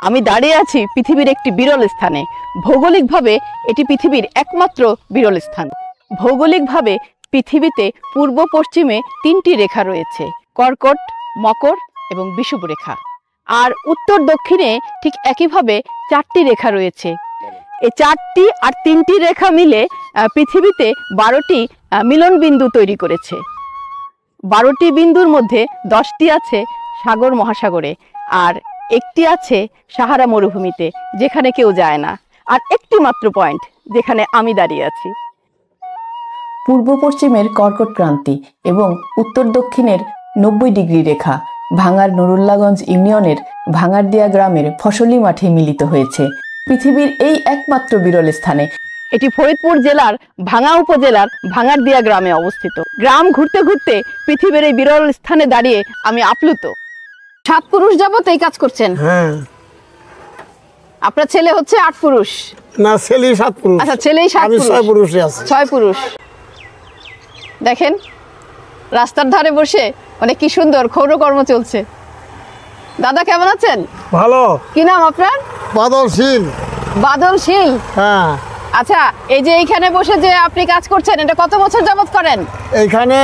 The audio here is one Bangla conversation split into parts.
আমি দাঁড়িয়ে আছি পৃথিবীর একটি বিরল স্থানে। ভৌগোলিকভাবে এটি পৃথিবীর একমাত্র বিরল স্থান। ভৌগোলিকভাবে পৃথিবীতে পূর্ব পশ্চিমে 3টি রেখা রয়েছে, কর্কট, মকর এবং বিষুব রেখা। আর উত্তর দক্ষিণে ঠিক একইভাবে 4টি রেখা রয়েছে। এই 4টি আর 3টি রেখা মিলে পৃথিবীতে 12টি মিলন বিন্দু তৈরি করেছে। 12টি বিন্দুর মধ্যে 10টি আছে সাগর মহাসাগরে, আর একটি আছে সাহারা মরুভূমিতে, যেখানে কেউ যায় না। আর একটি মাত্র পয়েন্ট যেখানে আমি দাঁড়িয়ে আছি। পূর্ব পশ্চিমের কর্কট ক্রান্তি এবং উত্তর দক্ষিণের 90 ডিগ্রি রেখা ভাঙার নুরুল্লাগঞ্জ ইউনিয়নের ভাঙারদিয়া গ্রামের ফসলি মাঠে মিলিত হয়েছে পৃথিবীর এই একমাত্র বিরল স্থানে। এটি ফরিদপুর জেলার ভাঙা উপজেলার ভাঙারদিয়া গ্রামে অবস্থিত। গ্রাম ঘুরতে ঘুরতে পৃথিবীর এই বিরল স্থানে দাঁড়িয়ে আমি আপ্লুত। 7 পুরুষ যাবত এই কাজ করছেন? হ্যাঁ। আপনার ছেলে হচ্ছে 8 পুরুষ? না, ছেলেই 7 পুরুষ। আচ্ছা, ছেলেই 7 পুরুষ। আমি 6 পুরুষই আছি। 6 পুরুষ। দেখেন রাস্তার ধারে বসে অনেক কি সুন্দর ক্ষৌরকর্ম চলছে। দাদা কেমন আছেন? ভালো। কি নাম আপনার? বাদলশীল। বাদলশীল? হ্যাঁ। আচ্ছা, এই যে এইখানে বসে যে আপনি কাজ করছেন, এটা কত বছর যাবত করেন? এইখানে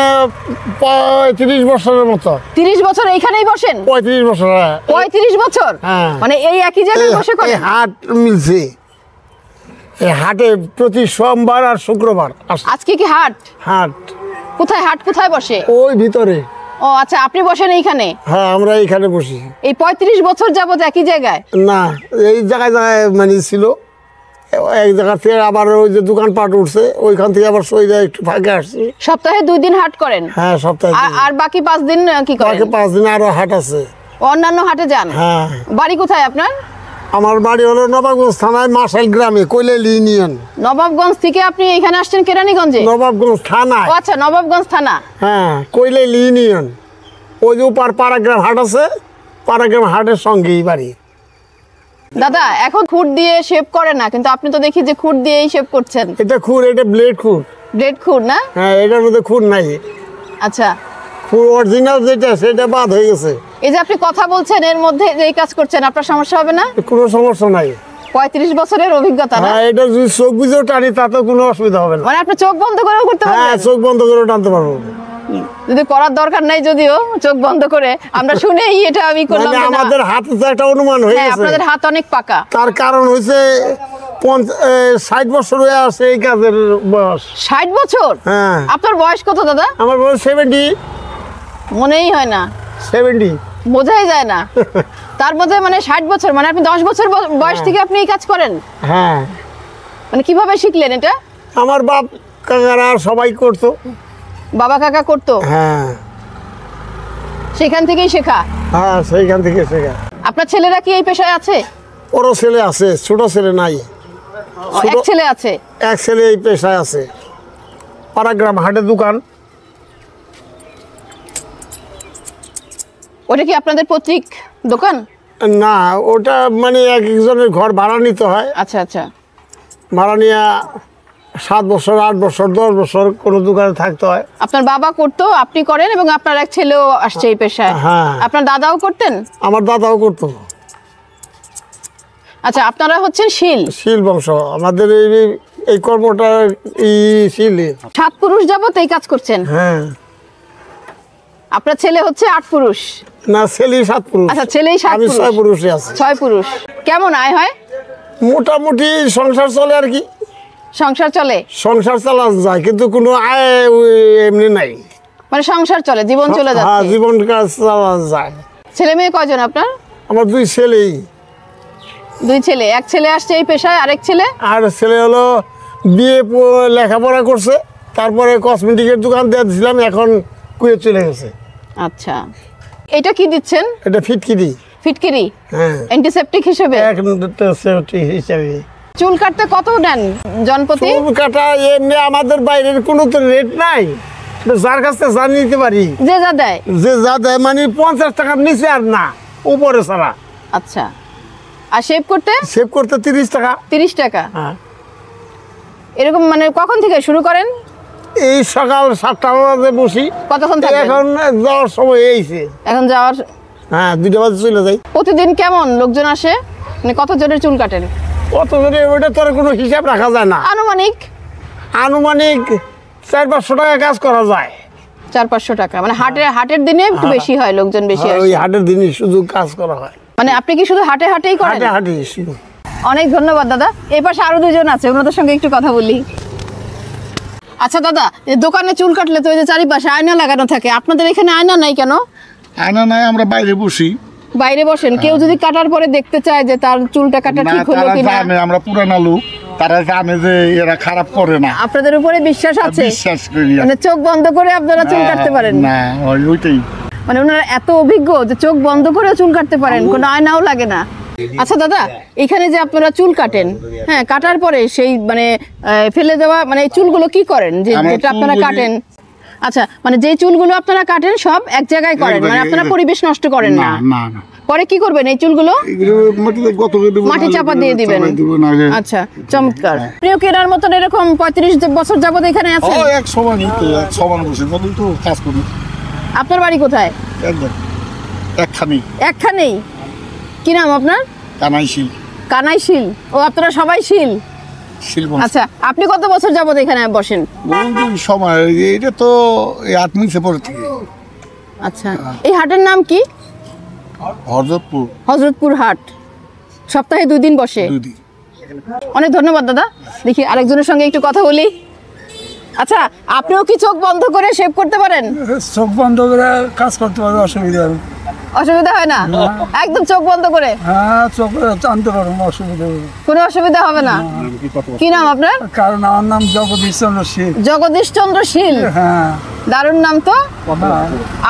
35 বছরের মতো। 30 বছর এইখানেই বসেন? 35 বছর। 35 বছর? হ্যাঁ। মানে এই একই জায়গায় বসে করেন? হাট মিলছে, এই হাটে প্রতি সোমবার আর শুক্রবার। আজকে কি হাট? হাট। কোথায় হাট? কোথায় বসে? ওই ভিতরে। ও আচ্ছা, আপনি বসেন এইখানে? হ্যাঁ, আমরা এইখানে বসি। এই 35 বছর যাবত একই জায়গায়? না, এই জায়গায় জায়গায় মানে ছিল। এক জায়গা থেকে আবার ওই যে দোকানপাট উঠছে, ওইখান থেকে আবার সইদা একটু ফাঁকে আসছি। সপ্তাহে 2 দিন হাট করেন? হ্যাঁ, সপ্তাহে। আর বাকি 5 দিন কি করেন? বাকি 5 দিন আরো হাট আছে। অন্যান্য হাটে যান? হ্যাঁ। বাড়ি কোথায় আপনার? আমার বাড়ি হলো নবাবগঞ্জ থানায় মাসাইল গ্রামে, কৈলালি ইউনিয়ন। নবাবগঞ্জ থেকে আপনি এখানে আসছেন কেরানীগঞ্জে? নবাবগঞ্জ থানা। ও আচ্ছা, নবাবগঞ্জ থানা। হ্যাঁ, কৈলালি ইউনিয়ন। ওই যে উপর পাড়াগ্রাম হাট আছে, পাড়াগ্রাম হাটের সঙ্গেই বাড়ি। দাদা এখন খুঁট দিয়ে শেভ করে না, কিন্তু আপনি তো দেখি যে খুঁট দিয়েই শেভ করছেন। এটা খুর, এটা ব্লেড খুর। ব্লেড খুঁট না? হ্যাঁ, এটার মধ্যে খুর নাই। আচ্ছা, খুর অরিজিনাল যেটা সেটা বাদ হয়ে গেছে। এই যে আপনি কথা বলছেন এর মধ্যে এই কাজ করছেন, আপনার সমস্যা হবে না? কোনো সমস্যা নাই। 35 বছরের অভিজ্ঞতা না? হ্যাঁ, এটা যদি চোখ বুঝেও টানি তাতে কোনো অসুবিধা হবে না। মানে আপনি চোখ বন্ধ করেও করতে হ্যাঁ, পারবেন? চোখ বন্ধ করে টানতে পারবো। যদি করার দরকার নাই, যদিও চোখ বন্ধ করে আমরা শুনেই এটা আমি করলাম। মানে আমাদের হাতে তো একটা অনুমান হয়ে গেছে। আপনাদের হাত অনেক পাকা। তার কারণ হচ্ছে 60 বছর হয়ে আছে এই কাজের বয়স। 60 বছর? হ্যাঁ। আপনার বয়স কত দাদা? আমার বয়স 70। মনেই হয় না। 70 বোঝাই যায় না। তার মধ্যে মানে 60 বছর, মানে আপনি 10 বছর বয়স থেকে আপনি এই কাজ করেন? হ্যাঁ। মানে কিভাবে শিখলেন এটা? আমার বাপ কাকারা সবাই করতো। বাবা কাকা করতো? হ্যাঁ। সেখান থেকেই শেখা? হ্যাঁ, সেইখান থেকে শেখা। আপনার ছেলেরা কি এই পেশায় আছে? বড় ছেলে আছে, ছোট ছেলে নাই। এক ছেলে আছে? এক ছেলে এই পেশায় আছে, পাড়াগ্রাম হাটের দোকান। ওটা কি আপনাদের পৈতৃক দোকান? না, ওটা মানে এক একজনের ঘর ভাড়া নিতে হয়। আচ্ছা আচ্ছা। ভাড়া নিয়ে 7 বছর, 8 বছর, 10 বছর কোনো দোকানে থাকতে হয়। আপনার বাবা করতো, আপনি করেন, এবং আপনার এক ছেলেও আসছে এই পেশায়? হ্যাঁ। আপনার দাদাও করতেন? আমার দাদাও করতো। আচ্ছা, আপনারা হচ্ছেন শীল? শীল বংশ আমাদের। এই কর্মটা শীল। 7 পুরুষ যাবত এই কাজ করছেন? হ্যাঁ। আপনার ছেলে হচ্ছে 8 পুরুষ? না, ছেলেই 7 পুরুষ। আচ্ছা, ছেলেই 7 পুরুষ। আমি 6 পুরুষই আছি। 6 পুরুষ। কেমন আয় হয়? মোটামুটি সংসার চলে আর কি। সংসার চলে? সংসার চালানো যায়, কিন্তু কোনো আয় এমনি নাই। মানে সংসার চলে, জীবন চলে যাচ্ছে? হ্যাঁ, জীবন কাজ চালানো যায়। ছেলে মেয়ে কয়জন আপনার? আমার 2 ছেলেই। 2 ছেলে? এক ছেলে আসছে এই পেশায়, আরেক ছেলে? আর ছেলে হলো বিয়ে লেখাপড়া করছে, তারপরে কসমেটিকের দোকান দিয়ে দিয়েছিলাম, এখন কুয়ে চলে গেছে। আচ্ছা, এটা কি দিচ্ছেন? এটা ফিটকিরি। ফিটকিরি? হ্যাঁ। অ্যান্টিসেপটিক হিসেবে? অ্যান্টিসেপটিক হিসেবে। চুল কাটতে কত নেন জনপ্রতি? চুল কাটা এমনি আমাদের বাইরের কোনো তো রেট নাই, যার কাছ থেকে জানি নিতে পারি। যে যা দেয়? যে যা দেয়, মানে 50 টাকার নিচে আর না, উপরে ছাড়া। আচ্ছা। আর শেভ করতে? শেভ করতে 30 টাকা। 30 টাকা? হ্যাঁ। এরকম মানে কখন থেকে শুরু করেন? এই সকাল 7টা বাজে বসি। কতক্ষণ থাকবেন? এখন যাওয়ার সময় এইছে। এখন যাওয়ার? হ্যাঁ, 2টা বাজে চলে যাই। প্রতিদিন কেমন লোকজন আসে? মানে কত জনের চুল কাটেন? কত জনে ওইটা তোর কোনো হিসাব রাখা যায় না। আনুমানিক আনুমানিক 400-500 টাকা কাজ করা যায়। 400-500 টাকা, মানে হাটের দিনে একটু বেশি হয়, লোকজন বেশি হ্যাঁ, আসে। ওই হাটের দিনই শুধু কাজ করা হয়। মানে আপনি কি শুধু হাটেই করেন? হাটে শুধু। অনেক ধন্যবাদ দাদা। এই পাশে আরো দুজন আছে, ওনাদের সঙ্গে একটু কথা বলি। আচ্ছা দাদা, এই দোকানে চুল কাটলে তো ওই যে চারিপাশে আয়না লাগানো থাকে, আপনাদের এখানে আয়না নাই কেন? আয়না নাই, আমরা বাইরে বসি। বাইরে বসেন, কেউ যদি কাটার পরে দেখতে চায় যে তার চুলটা কাটা ঠিক হলো তারা কিনা? জানে, আমরা পুরানা লোক, তারা জানে যে এরা খারাপ করে না। আপনাদের উপরে বিশ্বাস আছে? বিশ্বাস করি। মানে চোখ বন্ধ করে আপনারা চুল কাটতে পারেন? না, ওইটাই। মানে ওনারা এত অভিজ্ঞ যে চোখ বন্ধ করে চুল কাটতে পারেন, কোনো আয়নাও লাগে না। আচ্ছা দাদা, এখানে যে আপনারা চুল কাটেন, হ্যাঁ, কাটার পরে সেই মানে ফেলে দেওয়া মানে এই চুলগুলো কি করেন যেটা আপনারা কাটেন? আচ্ছা, মানে যে চুলগুলো আপনারা কাটেন সব এক জায়গায় করেন, মানে আপনারা পরিবেশ নষ্ট করেন না? না না। পরে কি করবেন এই চুলগুলো? মাটি চাপা দিয়ে দিবেন। আচ্ছা, চমৎকার। প্রিয় কেনার মতন এরকম 35 বছর যাবত এখানে আছেন? এক সমান বসে বলুন তো, কাজ করি। আপনার বাড়ি কোথায়? একখানেই। কি নাম আপনার? কানাইশীল। ও, আপনারা সবাই শীল? আচ্ছা, আপনি কত বছর যাবত এখানে বসেন? সময় এটা তো আত্মিসে পরে থেকে। আচ্ছা, এই হাটের নাম কি? হযরতপুর হাট। সপ্তাহে 2 দিন বসে? অনেক ধন্যবাদ দাদা। দেখি আরেকজনের সঙ্গে একটু কথা বলি। আচ্ছা, আপনিও কি চোখ বন্ধ করে শেভ করতে পারেন? চোখ বন্ধ করে কাজ করতে পারবে, অসুবিধা হয় না? একদম চোখ বন্ধ করে? হ্যাঁ, চোখ টানতে পারবো, অসুবিধা হবে। কোনো অসুবিধা হবে না? কি নাম আপনার? কারণ আমার নাম জগদীশ চন্দ্র শীল। জগদীশ চন্দ্র শীল? হ্যাঁ। দারুণ নাম তো।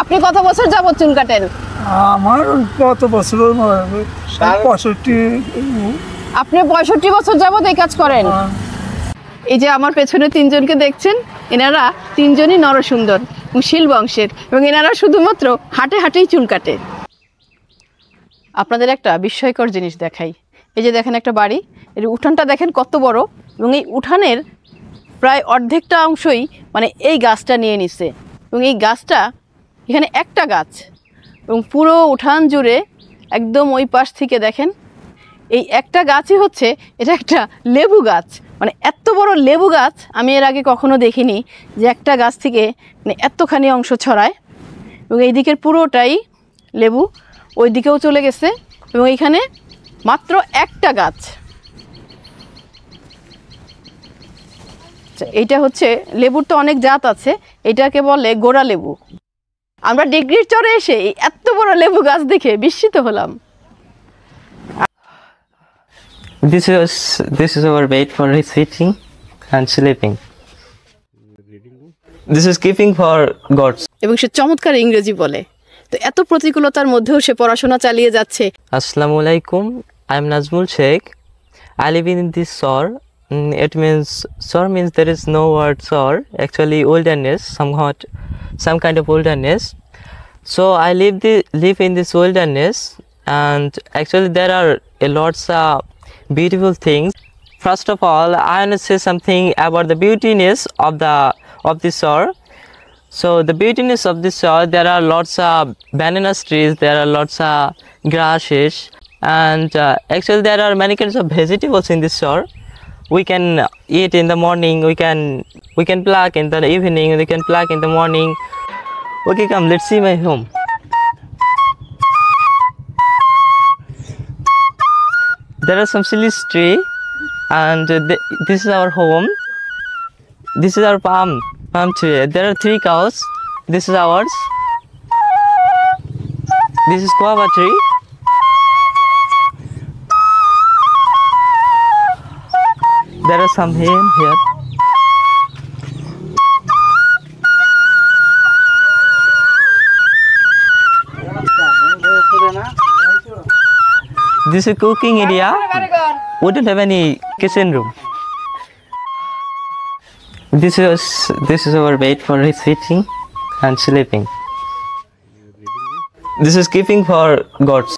আপনি কত বছর যাবত চুল কাটেন? আমার কত বছর, 65। আপনি 65 বছর যাবত এই কাজ করেন? এই যে আমার পেছনে 3 জনকে দেখছেন, এনারা 3 জনই নরসুন্দর শীল বংশের, এবং এনারা শুধুমাত্র হাটেই চুল কাটে। আপনাদের একটা বিস্ময়কর জিনিস দেখাই। এই যে দেখেন একটা বাড়ি, এর উঠানটা দেখেন কত বড়, এবং এই উঠানের প্রায় অর্ধেকটা অংশই মানে এই গাছটা নিয়ে নিছে, এবং এই গাছটা এখানে একটা গাছ, এবং পুরো উঠান জুড়ে একদম ওই পাশ থেকে দেখেন এই একটা গাছই হচ্ছে, এটা একটা লেবু গাছ। মানে এত বড় লেবু গাছ আমি এর আগে কখনো দেখিনি, যে একটা গাছ থেকে মানে এতখানি অংশ ছড়ায়, এবং এই দিকের পুরোটাই লেবু, ওই দিকেও চলে গেছে, এবং এইখানে মাত্র একটা গাছ। এইটা হচ্ছে লেবুর তো অনেক জাত আছে, এটাকে বলে গোড়া লেবু। আমরা ডিগ্রির চরে এসে এত বড় লেবু গাছ দেখে বিস্মিত হলাম। This is our bed for sitting and sleeping. This is keeping for gods. এবং সে চমৎকার ইংরেজি বলে। তো এত প্রতিকূলতার মধ্যেও সে পড়াশোনা চালিয়ে যাচ্ছে। Assalamu alaikum. I am Nazmul Sheikh. I live in this Sor. It means Sor means there is no word Sor. Actually, wilderness, some kind of wilderness. So I live in this wilderness, and actually there are a lots of beautiful things. First of all, I want to say something about the beautiness of the Sor. So the beautiness of the soil, there are lots of banana trees, there are lots of grasses, and actually there are many kinds of vegetables in this soil. We can eat in the morning, we can pluck in the evening, we can pluck in the morning. Okay, come, let's see my home. There are some silly tree, and this is our home. This is our palm tree. There are 3 cows. This is ours. This is guava tree. There are some hen here. This is cooking area. We don't have any kitchen room. This is our bed for sitting and sleeping. This is keeping for gods.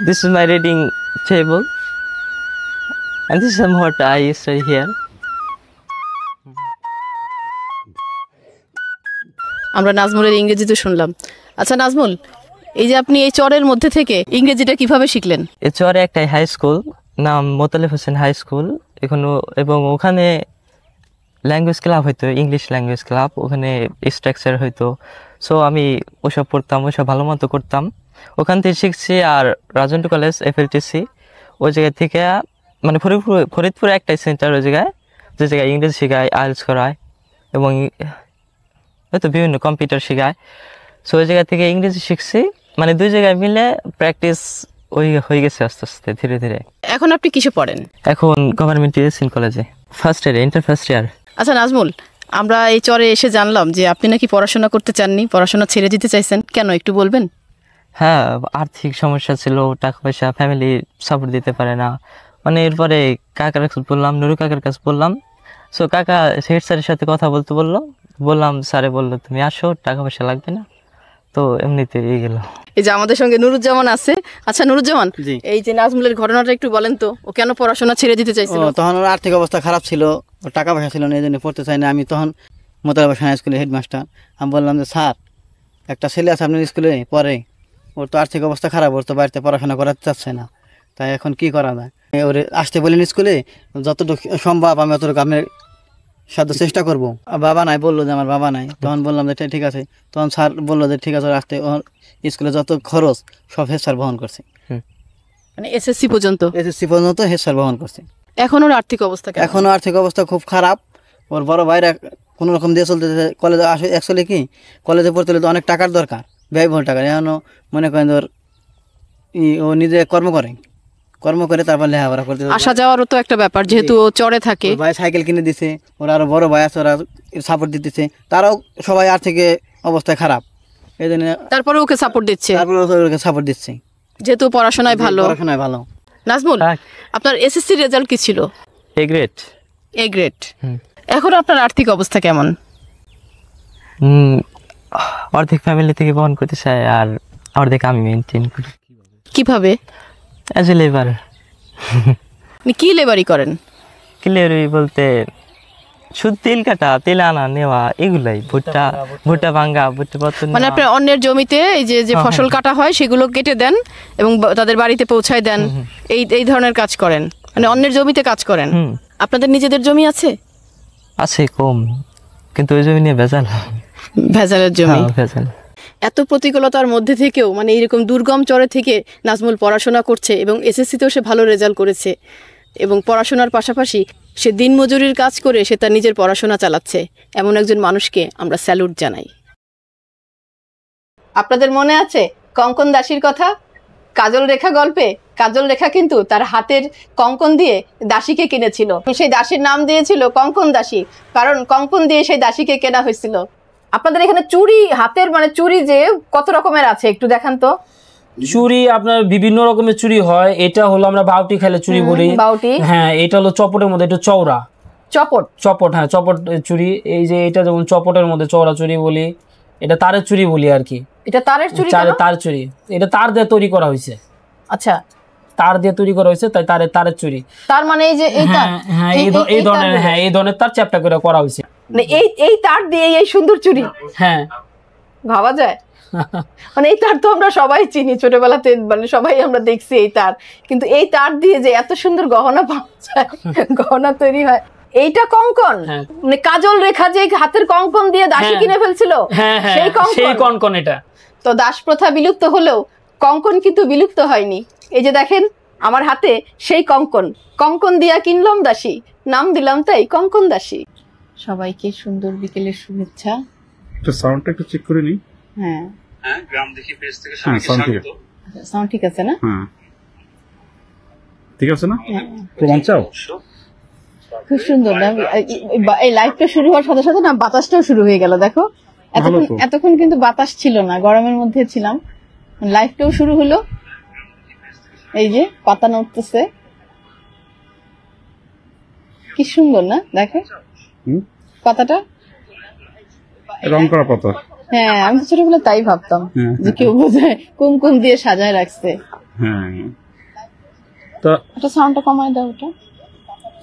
This is my reading table, and this is what I study here. আমরা নাজমুলের ইংরেজিতে শুনলাম। আচ্ছা নাজমুল, এই যে আপনি এই চরের মধ্যে থেকে ইংরেজিটা কিভাবে শিখলেন? এ চরে একটা হাই স্কুল, নাম মোতালেব হোসেন হাই স্কুল এখনো, এবং ওখানে ল্যাঙ্গুয়েজ ক্লাব হইতো, ইংলিশ ল্যাঙ্গুয়েজ ক্লাব, ওখানে স্ট্রাকচার হইতো। সো আমি ওসব পড়তাম, ওসব ভালো মতো করতাম, ওখান থেকে শিখছি। আর রাজন্টু কলেজ FLTC ওই জায়গা থেকে, মানে ফরিদপুরে একটাই সেন্টার ওই জায়গায়, যে জায়গায় ইংরেজি শেখায়, আইএলস করায় এবং হয়তো বিভিন্ন কম্পিউটার শেখায়। সো ওই জায়গা থেকে ইংরেজি শিখছি, মানে দুই জায়গায় মিলে প্র্যাকটিস হয়ে গেছে আস্তে আস্তে ধীরে ধীরে। এখন আপনি কিসে পড়েন? এখন গভর্নমেন্ট ইউএসএন কলেজে first year, inter first year. আচ্ছা নাজমুল, আমরা এই চরে এসে জানলাম যে আপনি নাকি পড়াশোনা করতে চাননি, পড়াশোনা ছেড়ে দিতে চাইছেন, কেন একটু বলবেন? হ্যাঁ, আর্থিক সমস্যা ছিল, টাকা পয়সা ফ্যামিলি সাপোর্ট দিতে পারে না। মানে এরপরে কাকার কাছে বললাম, নুরু কাকার কাছে বললাম। সো কাকা হেড স্যারের সাথে কথা বলতে বললাম, স্যারে বললো তুমি আসো, টাকা পয়সা লাগবে না। তো এমনিতে এই গেল। এই যে আমাদের সঙ্গে নুরুজ্জামান আছে। আচ্ছা নুরুজ্জামান, এই যে নাজমুলের ঘটনাটা একটু বলেন তো, ও কেন পড়াশোনা ছেড়ে দিতে চাইছিল? তখন ওর আর্থিক অবস্থা খারাপ ছিল, ওর টাকা পয়সা ছিল না, এই জন্য পড়তে চাই না। আমি তখন মোতালেব হোসেন হাই স্কুলের হেডমাস্টার, আমি বললাম যে স্যার, একটা ছেলে আছে আপনার স্কুলে পড়ে, ওর তো আর্থিক অবস্থা খারাপ, ওর তো বাড়িতে পড়াশোনা করাতে চাচ্ছে না, তাই এখন কি করা যায়? ওরে আসতে বলেন স্কুলে, যতটুকু সম্ভব আমি অতটুকু আপনার সাথে চেষ্টা করবো। বাবা নাই, বললো যে আমার বাবা নাই। তখন বললাম যে ঠিক আছে। তখন স্যার বললো যে ঠিক আছে, আসতে স্কুলে যত খরচ সব হেড স্যার বহন করছে, মানে SSC পর্যন্ত হেড স্যার বহন করছে। এখন ওর আর্থিক অবস্থা কেমন? এখনও আর্থিক অবস্থা খুব খারাপ। ওর বড় ভাইরা কোনো রকম দিয়ে চলতেছে। কলেজে আসে, অ্যাকচুয়ালি কি কলেজে পড়তে হলে তো অনেক টাকার দরকার, ব্যয়বহুল টাকা। এখনও মনে করেন ওর ও নিজে কর্ম করে তারপর লেখাপড়া করতে। আসা যাওয়ারও তো একটা ব্যাপার, যেহেতু ও চরে থাকে। ভাই সাইকেল কিনে দিছে, ওর আরও বড় ভাই আছে, ওরা সাপোর্ট দিতেছে। তারাও সবাই আর্থিক অবস্থায় খারাপ, এই জন্য তারপরে ওকে সাপোর্ট দিচ্ছে, সাপোর্ট দিচ্ছে, যেহেতু পড়াশোনায় ভালো। নাজমুল, আপনার SSC রেজাল্ট কি ছিল? A grade. A grade. এখন আপনার আর্থিক অবস্থা কেমন? অর্ধেক ফ্যামিলি থেকে বহন করতে চাই, আর অর্ধেক আমি মেনটেন করি। কিভাবে? As a labour. কি লেবারি করেন? কি লেবারি বলতে শুধু তেল কাটা, তেল আনা নেওয়া, এগুলাই। ভুট্টা ভাঙ্গা, ভুট্টা পত্তন। মানে আপনার অন্যের জমিতে এই যে ফসল কাটা হয় সেগুলো কেটে দেন এবং তাদের বাড়িতে পৌঁছায় দেন, এই ধরনের কাজ করেন, মানে অন্যের জমিতে কাজ করেন। আপনাদের নিজেদের জমি আছে? আছে, কম, কিন্তু ওই জমি নিয়ে ভেজালের জমি। ভেজাল। এত প্রতিকূলতার মধ্যে থেকেও, মানে এরকম দুর্গম চরে থেকে নাজমুল পড়াশোনা করছে এবং SSCতেও সে ভালো রেজাল্ট করেছে, এবং পড়াশোনার পাশাপাশি সে দিনমজুরির কাজ করে সে তার নিজের পড়াশোনা চালাচ্ছে। এমন একজন মানুষকে আমরা স্যালুট জানাই। আপনাদের মনে আছে কঙ্কন দাসীর কথা? কাজল রেখা গল্পে কাজল রেখা কিন্তু তার হাতের কঙ্কন দিয়ে দাসীকে কিনেছিল। সেই দাসীর নাম দিয়েছিল কঙ্কন দাসী, কারণ কঙ্কন দিয়ে সেই দাসীকে কেনা হয়েছিল। আপনাদের এখানে চুড়ি, হাতের মানে চুড়ি যে কত রকমের আছে একটু দেখান তো। চুড়ি আপনার বিভিন্ন রকমের চুড়ি হয়। এটা হলো আমরা বাউটি খেলে চুড়ি বলি। বাউটি, হ্যাঁ। এটা হলো চপটের মধ্যে, এটা চওড়া চপট। হ্যাঁ, চপট চুড়ি। এই যে এটা যেমন চপটের মধ্যে চওড়া চুড়ি বলি, এটা তারের চুড়ি বলি আর কি। এটা তারের চুড়ি? তার চুড়ি, এটা তার দিয়ে তৈরি করা হয়েছে। আচ্ছা, তার দিয়ে তৈরি করা হয়েছে, তাই তারের চুড়ি। তার মানে এই যে এই ধরনের তার চ্যাপটা করে করা হয়েছে। মানে এই তার দিয়ে এই সুন্দর চুড়ি? হ্যাঁ, ভাবা যায়। মানে এই তার তো আমরা সবাই চিনি ছোটবেলাতে, মানে সবাই আমরা দেখছি এই তার, কিন্তু এই তার দিয়ে যে এত সুন্দর গহনা পাওয়া যায়, গহনা তৈরি হয়। এইটা কঙ্কন, মানে কাজল রেখা যে হাতের কঙ্কন দিয়ে দাসী কিনে ফেলছিল, সেই কঙ্কন। এটা তো দাস প্রথা বিলুপ্ত হলেও কঙ্কন কিন্তু বিলুপ্ত হয়নি। এই যে দেখেন আমার হাতে সেই কঙ্কন দিয়া কিনলাম দাসী, নাম দিলাম তাই কঙ্কন দাসী। সবাইকে সুন্দর বিকেলের শুভেচ্ছা। সাউন্ডটা একটু চেক করে নিই। হ্যাঁ, গ্রাম দেখি পেজ থেকে স্বাগত। সাউন্ড ঠিক আছে না? হ্যাঁ, ঠিক আছে না? প্রমাণ চাও? খুব সুন্দর না? এই লাইভটা শুরু হওয়ার সাথে সাথে না বাতাসটাও শুরু হয়ে গেল। দেখো, এতক্ষণ কিন্তু বাতাস ছিল না, গরমের মধ্যে ছিলাম। লাইভটাও শুরু হলো, এই যে পাতা নড়তেছে, কি সুন্দর না? দেখো পাতাটা, রং করা পাতা। হ্যাঁ, আমি তো ছোটবেলায় তাই ভাবতাম যে কেউ বোধহয় কুমকুম দিয়ে সাজায় রাখছে। হ্যাঁ, সাউন্ডটা কমায় দাও। ওটা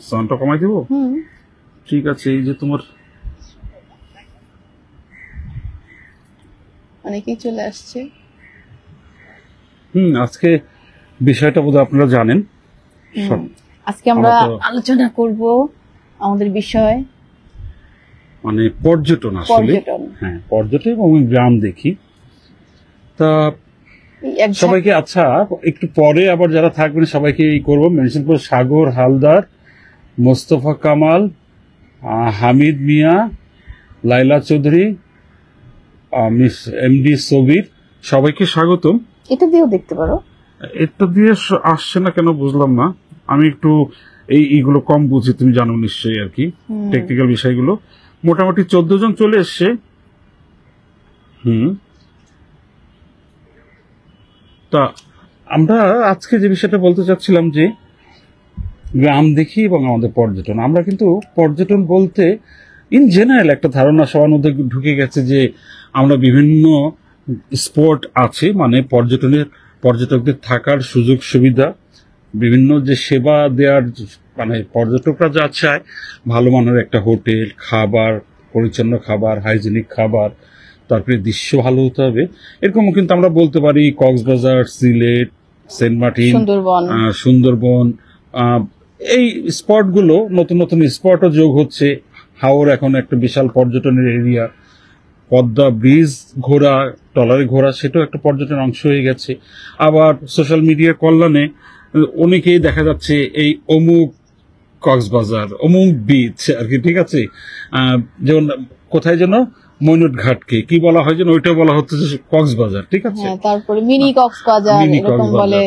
সাউন্ডটা কমাই দেব? ঠিক আছে। এই যে তোমার অনেকেই চলে আসছে। আজকে বিষয়টা বোধহয় আপনারা জানেন। আজকে আমরা আলোচনা করব আমাদের বিষয় মানে পর্যটন। আসলে হ্যাঁ, পর্যটন এবং গ্রাম দেখি। তা সবাইকে, আচ্ছা একটু পরে আবার যারা থাকবেন সবাইকে করবো মেনশন করবো। সাগর হালদার, মোস্তফা কামাল, হামিদ মিয়া, লাইলা চৌধুরী, মিস এমডি সবির, সবাইকে স্বাগতম। এটা দিয়েও দেখতে পারো। এটা দিয়ে আসছে না কেন বুঝলাম না। আমি একটু এইগুলো কম বুঝি, তুমি জানো নিশ্চয়ই আর কি টেকনিক্যাল বিষয়গুলো। মোটামুটি 14 জন চলে এসছে। তা আমরা আজকে যে বিষয়টা বলতে চাচ্ছিলাম যে গ্রাম দেখি এবং আমাদের পর্যটন। আমরা কিন্তু পর্যটন বলতে ইন জেনারেল একটা ধারণা সবার মধ্যে ঢুকে গেছে যে আমরা বিভিন্ন স্পট আছে, মানে পর্যটকদের থাকার সুযোগ সুবিধা, বিভিন্ন যে সেবা দেওয়ার, মানে পর্যটকরা যা চায় ভালো মানের একটা হোটেল, খাবার, পরিচ্ছন্ন খাবার, হাইজেনিক খাবার, তারপরে দৃশ্য ভালো হতে হবে, এরকমও কিন্তু আমরা বলতে পারি। কক্সবাজার, সিলেট, সেন্ট মার্টিন, সুন্দরবন, এই স্পটগুলো নতুন নতুন স্পটও যোগ হচ্ছে। হাওর এখন একটা বিশাল পর্যটনের এরিয়া। পদ্মা ব্রিজ ঘোরা, ট্রলারে ঘোরা, সেটাও একটা পর্যটনের অংশ হয়ে গেছে। আবার সোশ্যাল মিডিয়ার কল্যাণে অনেকেই দেখা যাচ্ছে এই অমুক কক্সবাজার, অমুক বিচ আর কি, ঠিক আছে। যেমন কোথায় যেন মৈনট ঘাটকে কি বলা হয় যেন, ওইটা বলা হচ্ছে যে কক্সবাজার, ঠিক আছে। তারপরে মিনি কক্সবাজার, এরকম বলে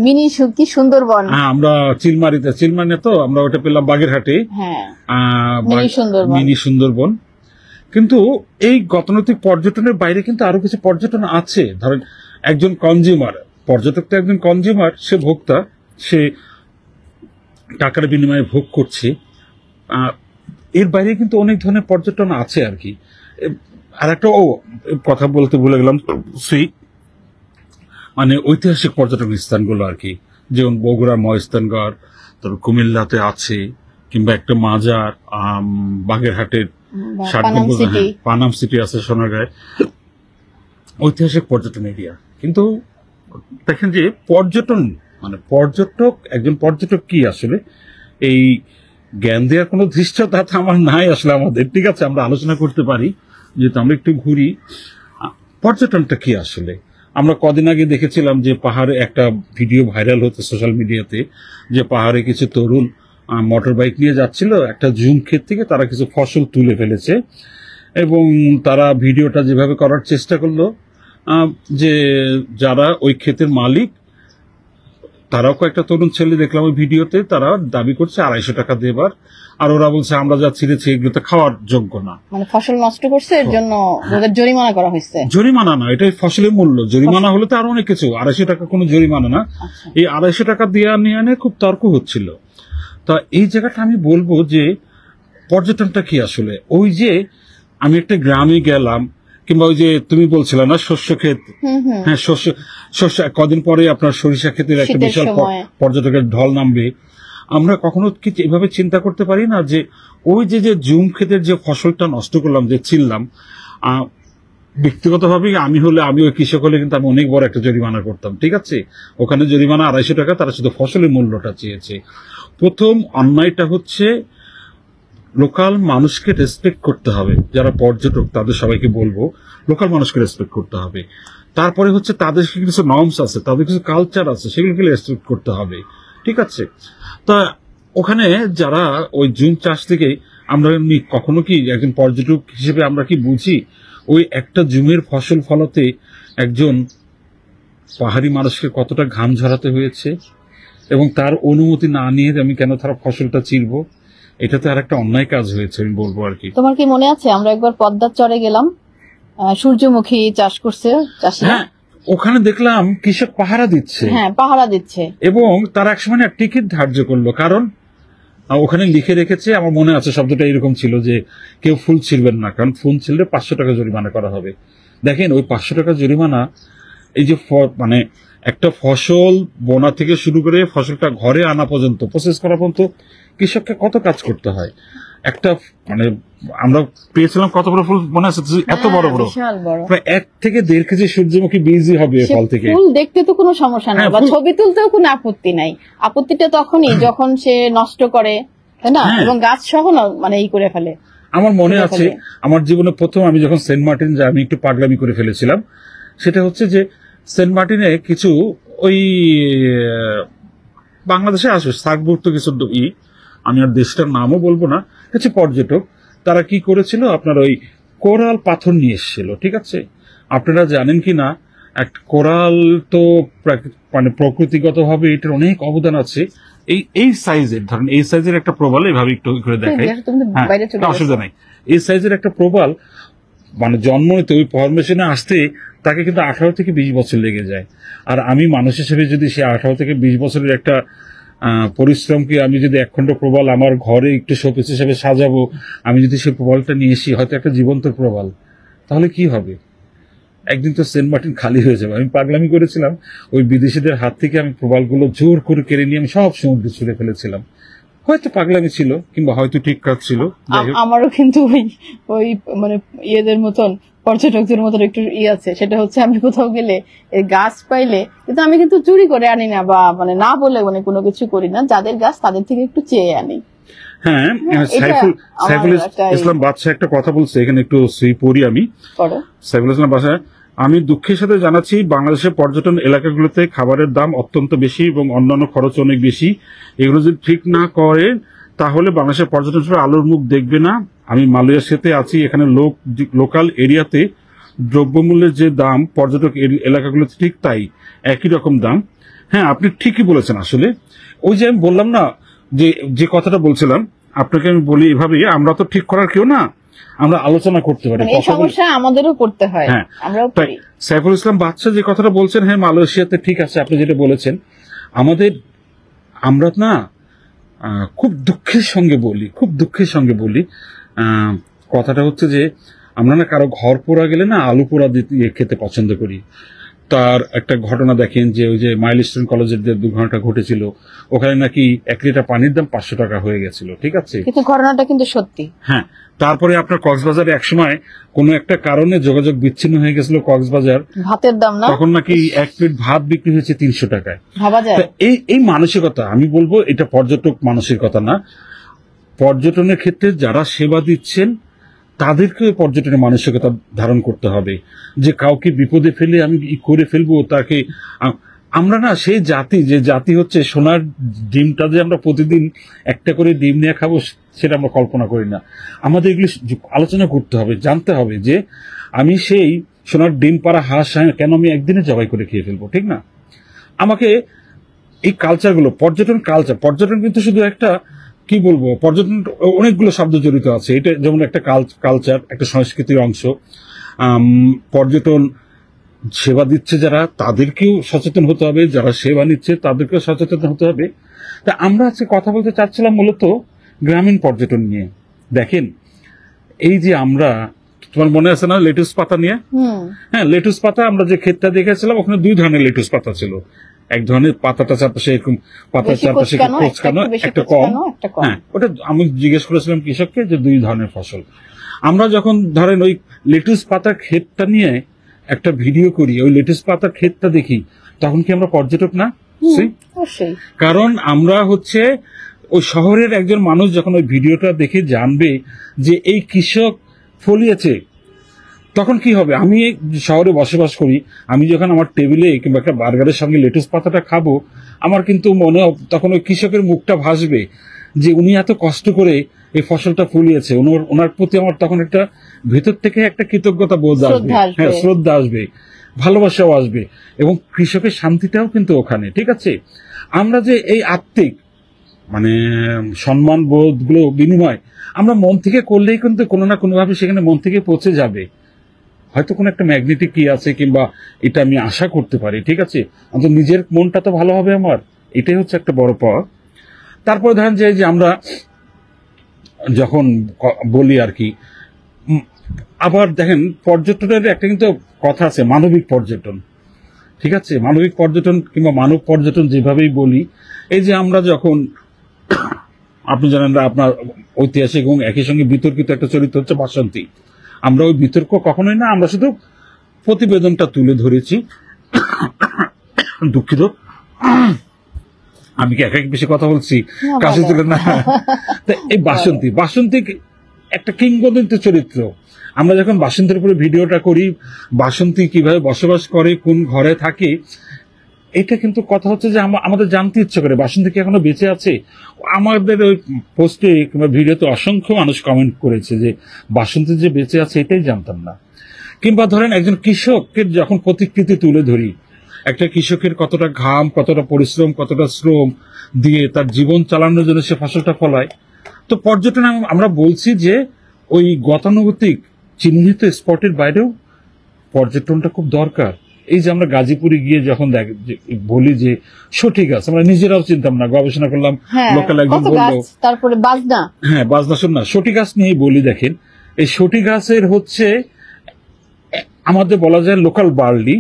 মিনি কি সুন্দরবন। হ্যাঁ, আমরা চিলমারিতে তো আমরা ওটা পেলাম বাগেরহাটে, মিনি সুন্দরবন। কিন্তু এই গতানুগতিক পর্যটনের বাইরে কিন্তু আরো কিছু পর্যটন আছে। ধরেন একজন কনজিউমার, পর্যটক তো একজন কনজিউমার, সে ভোক্তা, সে টাকার বিনিময়ে ভোগ করছে। এর বাইরে কিন্তু অনেক ধরনের পর্যটন আছে আর কি। আর একটা কথা বলতে ভুলে গেলাম, মানে ঐতিহাসিক পর্যটন স্থানগুলো আর কি, যেমন বগুড়ার মহেস্থানগড়, তারপর কুমিল্লাতে আছে, কিংবা একটা মাজার, বাগেরহাটের পানাম সিটি আছে সোনারগাঁয়ে, ঐতিহাসিক পর্যটন এরিয়া। কিন্তু দেখেন যে পর্যটন মানে একজন পর্যটক কি আসলে, এই জ্ঞান দেওয়ার কোনো ধৃষ্টতা আমার নাই আসলে আমাদের, ঠিক আছে। আমরা আলোচনা করতে পারি, যেহেতু আমরা একটু ঘুরি। পর্যটনটা কি আসলে? আমরা কদিন আগে দেখেছিলাম যে পাহাড়ে একটা ভিডিও ভাইরাল হতো সোশ্যাল মিডিয়াতে, যে পাহাড়ে কিছু তরুণ মোটর বাইক নিয়ে যাচ্ছিল, একটা জুম ক্ষেত থেকে তারা কিছু ফসল তুলে ফেলেছে, এবং তারা ভিডিওটা যেভাবে করার চেষ্টা করলো, যে যারা ওই ক্ষেতের মালিক তারাও কয়েকটা তরুণ ছেলে দেখলাম ওই ভিডিওতে, তারা দাবি করছে 250 টাকা দেবার, আর ওরা বলছে আমরা যা ছিঁড়েছি এগুলো তো খাওয়ার যোগ্য না, মানে ফসল নষ্ট করছে, এর জন্য ওদের জরিমানা করা হয়েছে। জরিমানা না, এটাই ফসলের মূল্য। জরিমানা হলে তো আরো অনেক কিছু, 250 টাকা কোনো জরিমানা না। এই 250 টাকা দেওয়া নিয়ে খুব তর্ক হচ্ছিল। তা এই জায়গাটা আমি বলবো যে পর্যটনটা কি আসলে, ওই যে আমি একটা গ্রামে গেলাম, কিংবা ওই যে তুমি বলছিলে না শস্য ক্ষেত, হ্যাঁ শস্য কদিন পরে আপনার সরিষা ক্ষেতের একটা বিশাল পর্যটকের ঢল নামবে। আমরা কখনো কি এভাবে চিন্তা করতে পারি না যে ওই যে জুম ক্ষেতের যে ফসলটা নষ্ট করলাম, যে ছিললাম, ব্যক্তিগতভাবে আমি ওই কৃষক হলে কিন্তু আমি অনেক বড় একটা জরিমানা করতাম, ঠিক আছে। ওখানে জরিমানা 250 টাকা, তারা শুধু ফসলের মূল্যটা চেয়েছে। প্রথম অন্যায়টা হচ্ছে লোকাল মানুষকে রেসপেক্ট করতে হবে। যারা পর্যটক তাদের সবাইকে বলবো লোকাল মানুষকে রেসপেক্ট করতে হবে। তারপরে হচ্ছে তাদের কিছু নর্মস আছে, তাদের কিছু কালচার আছে, সেগুলোকে রেসপেক্ট করতে হবে, ঠিক আছে। তা ওখানে যারা ওই জুম চাষ থেকে আমরা কখনো কি একজন পর্যটক হিসেবে আমরা কি বুঝি ওই একটা জুমের ফসল ফলাতে একজন পাহাড়ি মানুষকে কতটা ঘাম ঝরাতে হয়েছে, এবং তার অনুমতি না নিয়ে আমি কেন তার ফসলটা চিরবো? এটা তো আর একটা অন্যায় কাজ হয়েছে আমি বলবো আর কি। তোমার কি মনে আছে আমরা একবার পদ্মার চরে গেলাম, সূর্যমুখী চাষ করছে চাষিরা, হ্যাঁ ওখানে দেখলাম কৃষক পাহারা দিচ্ছে, হ্যাঁ পাহারা দিচ্ছে, এবং তারা একসময় টিকিট ধার্য করলো, কারণ ওখানে লিখে রেখেছে, আমার মনে আছে শব্দটা এরকম ছিল যে কেউ ফুল ছিঁড়বেন না, কারণ ফুল ছিঁড়লে 500 টাকা জরিমানা করা হবে। দেখেন ওই 500 টাকা জরিমানা, এই যে মানে একটা ফসল বোনা থেকে শুরু করে ফসলটা ঘরে আনা পর্যন্ত, প্রসেস করা পর্যন্ত কৃষককে কত কাজ করতে হয়। একটা মানে আমরা পেয়েছিলাম কত বড় ফুল মনে আছে? এত বড় বড়, বিশাল বড়, প্রায় 1 থেকে 1.5 কেজি সূর্যমুখী বীজই হবে ফল থেকে। ফুল দেখতে তো কোনো সমস্যা নাই, বা ছবি তুলতেও কোনো আপত্তি নাই। আপত্তিটা তখনই যখন সে নষ্ট করে, তাই না, এবং গাছ সহ মানে এই করে ফেলে। আমার মনে আছে আমার জীবনে প্রথম আমি যখন সেন্ট মার্টিন যাই, আমি একটু পাগলামি করে ফেলেছিলাম। সেটা হচ্ছে যে সেন্ট মার্টিনে কিছু ওই বাংলাদেশে আসে সার্কভুক্ত কিছু আমি আর দেশটার নামও বলবো না, কিছু পর্যটক তারা কি করেছিল, আপনার ওই কোরাল পাথর নিয়ে এসেছিল। ঠিক আছে, আপনারা জানেন কি না, একটা কোরাল তো মানে প্রকৃতিগতভাবে এটার অনেক অবদান আছে। এই সাইজের, ধরেন এই সাইজের একটা প্রবাল, এভাবে একটু করে দেখাই, অসুবিধা নাই। এই সাইজের একটা প্রবাল মানে জন্ম নিতে, ওই ফরমেশনে আসতে তাকে কিন্তু 18 থেকে 20 বছর লেগে যায়। আর আমি মানুষ হিসেবে যদি সে 18 থেকে 20 বছরের একটা পরিশ্রমকে আমি যদি 1 খণ্ড প্রবাল আমার ঘরে একটু শোপিস হিসেবে সাজাবো, আমি যদি সেই প্রবালটা নিয়ে এসি, হয়তো একটা জীবন্ত প্রবাল, তাহলে কি হবে? একদিন তো সেন্ট মার্টিন খালি হয়ে যাবে। আমি পাগলামি করেছিলাম, ওই বিদেশিদের হাত থেকে আমি প্রবালগুলো জোর করে কেড়ে নিয়ে আমি সব সমুদ্রে ছুড়ে ফেলেছিলাম। হয়তো পাগলামি ছিল, কিংবা হয়তো ঠিক কাজ ছিল। আমারও কিন্তু ওই মানে ইয়েদের মতন, পর্যটকদের মতন একটু আছে। সেটা হচ্ছে আমি কোথাও গেলে এই গাছ পাইলে কিন্তু আমি কিন্তু চুরি করে আনি না, বা মানে না বলে মানে কোনো কিছু করি না, যাদের গাছ তাদের থেকে একটু চেয়ে আনি। হ্যাঁ, সাইফুল ইসলাম বাদশা একটা কথা বলছে, এখানে একটু সেই পড়ি আমি। সাইফুল ইসলাম বাদশা: আমি দুঃখের সাথে জানাচ্ছি, বাংলাদেশের পর্যটন এলাকাগুলোতে খাবারের দাম অত্যন্ত বেশি এবং অন্যান্য খরচ অনেক বেশি। এগুলো যদি ঠিক না করে তাহলে বাংলাদেশের পর্যটন আলোর মুখ দেখবে না। আমি মালয়েশিয়াতে আছি, এখানে লোকাল এরিয়াতে দ্রব্যমূল্যের যে দাম পর্যটক এলাকাগুলোতে ঠিক তাই, একই রকম দাম। হ্যাঁ, আপনি ঠিকই বলেছেন। আসলে ওই যে আমি বললাম না, যে কথাটা বলছিলাম আপনাকে, আমি বলি এভাবে, আমরা তো ঠিক করার কেউ না, আমরা আলোচনা করতে পারি, সমস্যা আমাদেরও করতে হয়। হ্যাঁ, সাইফুল ইসলাম বাদশা যে কথাটা বলছেন, হ্যাঁ মালয়েশিয়াতে ঠিক আছে, আপনি যেটা বলেছেন, আমরা না খুব দুঃখের সঙ্গে বলি কথাটা হচ্ছে যে আমরা না কারো ঘর পোড়া গেলে না আলু পোড়া দিয়ে খেতে পছন্দ করি। তার একটা ঘটনা দেখেন, যে ওই যে মাইলস্টোন কলেজের যে দুর্ঘটনাটা ঘটেছিল, ওখানে নাকি 1 লিটার পানির দাম 500 টাকা হয়ে গেছিল। ঠিক আছে, কিন্তু ঘটনাটা কিন্তু সত্যি। হ্যাঁ, তারপরে আপনার কক্সবাজারে একসময় কোনো একটা কারণে যোগাযোগ বিচ্ছিন্ন হয়ে গেছিল কক্সবাজার, ভাতের দাম না, তখন নাকি 1 প্লেট ভাত বিক্রি হয়েছে 300 টাকায়। ভাবা যায়? এই মানসিকতা, আমি বলবো এটা পর্যটক মানসিকতা না। পর্যটনের ক্ষেত্রে যারা সেবা দিচ্ছেন তাদেরকে পর্যটনের মানসিকতা ধারণ করতে হবে, যে কাউকে বিপদে ফেলে আমি করে ফেলবো তাকে। আমরা না সেই জাতি, যে জাতি হচ্ছে সোনার ডিমটা যে আমরা প্রতিদিন একটা করে ডিম নিয়ে খাবো, সেটা আমরা কল্পনা করি না। আমাদের এগুলি আলোচনা করতে হবে, জানতে হবে যে আমি সেই সোনার ডিম পাড়া হাঁস কেন আমি একদিনে জবাই করে খেয়ে ফেলবো, ঠিক না? আমাকে এই কালচারগুলো, পর্যটন কিন্তু শুধু একটা, কি বলবো, পর্যটন অনেকগুলো শব্দ জড়িত আছে। এটা যেমন একটা কালচার, একটা সংস্কৃতির অংশ। পর্যটন সেবা দিচ্ছে যারা, তাদেরকেও সচেতন হতে হবে, যারা সেবা নিচ্ছে তাদেরকেও সচেতন হতে হবে। তা আমরা আজকে কথা বলতে চাচ্ছিলাম মূলত গ্রামীণ পর্যটন নিয়ে। দেখেন, এই যে আমরা, তোমার মনে আছে না লেটুস পাতা নিয়ে? হ্যাঁ, লেটুস পাতা আমরা যে ক্ষেতটা দেখেছিলাম, ওখানে 2 ধরনের লেটুস পাতা ছিল। এক ধরনের পাতাটা চারপাশে এরকম, পাতার চারপাশে কোঁচকানো, একটা কম। হ্যাঁ, ওটা আমি জিজ্ঞেস করেছিলাম কৃষককে যে 2 ধরনের ফসল। আমরা যখন ধরেন ওই লেটুস পাতার ক্ষেতটা নিয়ে একটা ভিডিও করি, ওই লেটুস পাতার ক্ষেতটা দেখি, তখন কি আমরা পর্যটক না? কারণ আমরা হচ্ছে ওই শহরের একজন মানুষ যখন ওই ভিডিওটা দেখে জানবে যে এই কৃষক ফলিয়েছে, তখন কি হবে? আমি শহরে বসবাস করি, আমি যখন আমার টেবিলে কিংবা একটা বার্গারের সঙ্গে লেটুস পাতাটা খাবো, আমার কিন্তু মনে তখন ওই কৃষকের মুখটা ভাসবে যে উনি এত কষ্ট করে এই ফসলটা ফলিয়েছে। ওনার প্রতি আমার তখন একটা ভেতর থেকে একটা কৃতজ্ঞতা বোধ আসবে, হ্যাঁ, শ্রদ্ধা আসবে, ভালোবাসাও আসবে, এবং কৃষকের শান্তিটাও কিন্তু ওখানে। ঠিক আছে, আমরা যে এই আত্মিক মানে সম্মান বোধগুলো বিনিময় আমরা মন থেকে করলেই কিন্তু কোনো না কোনোভাবে সেখানে মন থেকে পৌঁছে যাবে। হয়তো কোনো একটা ম্যাগনেটিক কি আছে, কিংবা এটা আমি আশা করতে পারি। ঠিক আছে, অন্তত নিজের মনটা তো ভালো হবে আমার, এটাই হচ্ছে একটা বড় পাওয়া। তারপরে ধরেন যে আমরা যখন বলি আর কি, আবার দেখেন পর্যটনের একটা কিন্তু কথা আছে, মানবিক পর্যটন। ঠিক আছে, মানবিক পর্যটন কিংবা মানব পর্যটন যেভাবেই বলি, এই যে আমরা যখন আপনি জানেন না, আপনার ঐতিহাসিক এবং একই সঙ্গে বিতর্কিত একটা চরিত্র হচ্ছে বাসন্তী। আমরা ওই বিতর্ক কখনোই না, আমরা শুধু প্রতিবেদনটা তুলে ধরেছি। দুঃখিত, আমি কি এক বেশি কথা বলছি, কাশি তুলে না। এই বাসন্তী একটা কিংবদন্তি চরিত্র। আমরা যখন বাসন্তীর উপরে ভিডিওটা করি, বাসন্তী কিভাবে বসবাস করে, কোন ঘরে থাকে, এটা কিন্তু কথা হচ্ছে যে আমাদের জানতে ইচ্ছে করে বাসন্তী কি এখনো বেঁচে আছে। আমাদের ওই পোস্টে কিংবা ভিডিওতে অসংখ্য মানুষ কমেন্ট করেছে যে বাসন্তী যে বেঁচে আছে এটাই জানতাম না। কিংবা ধরেন একজন কৃষকের যখন প্রতিকৃতি তুলে ধরি, একটা কৃষকের কতটা ঘাম, কতটা পরিশ্রম, কতটা শ্রম দিয়ে তার জীবন চালানোর জন্য সে ফসলটা ফলায়। তো পর্যটন আমরা বলছি যে ওই গতানুগতিক চিহ্নিত স্পটের বাইরেও পর্যটনটা খুব দরকার। এই যে আমরা গাজীপুরে গিয়ে যখন বলি যে সঠিক গাছ, আমরা নিজেরাও চিনতাম না, গবেষণা করলাম, লোকাল একজন বললো, তারপরে বাজনা, হ্যাঁ বাজনা শোন না, সঠিক গাছ নিয়ে বলি। দেখেন এই সঠিক গাছের হচ্ছে আমাদের বলা যায় লোকাল বার্লি,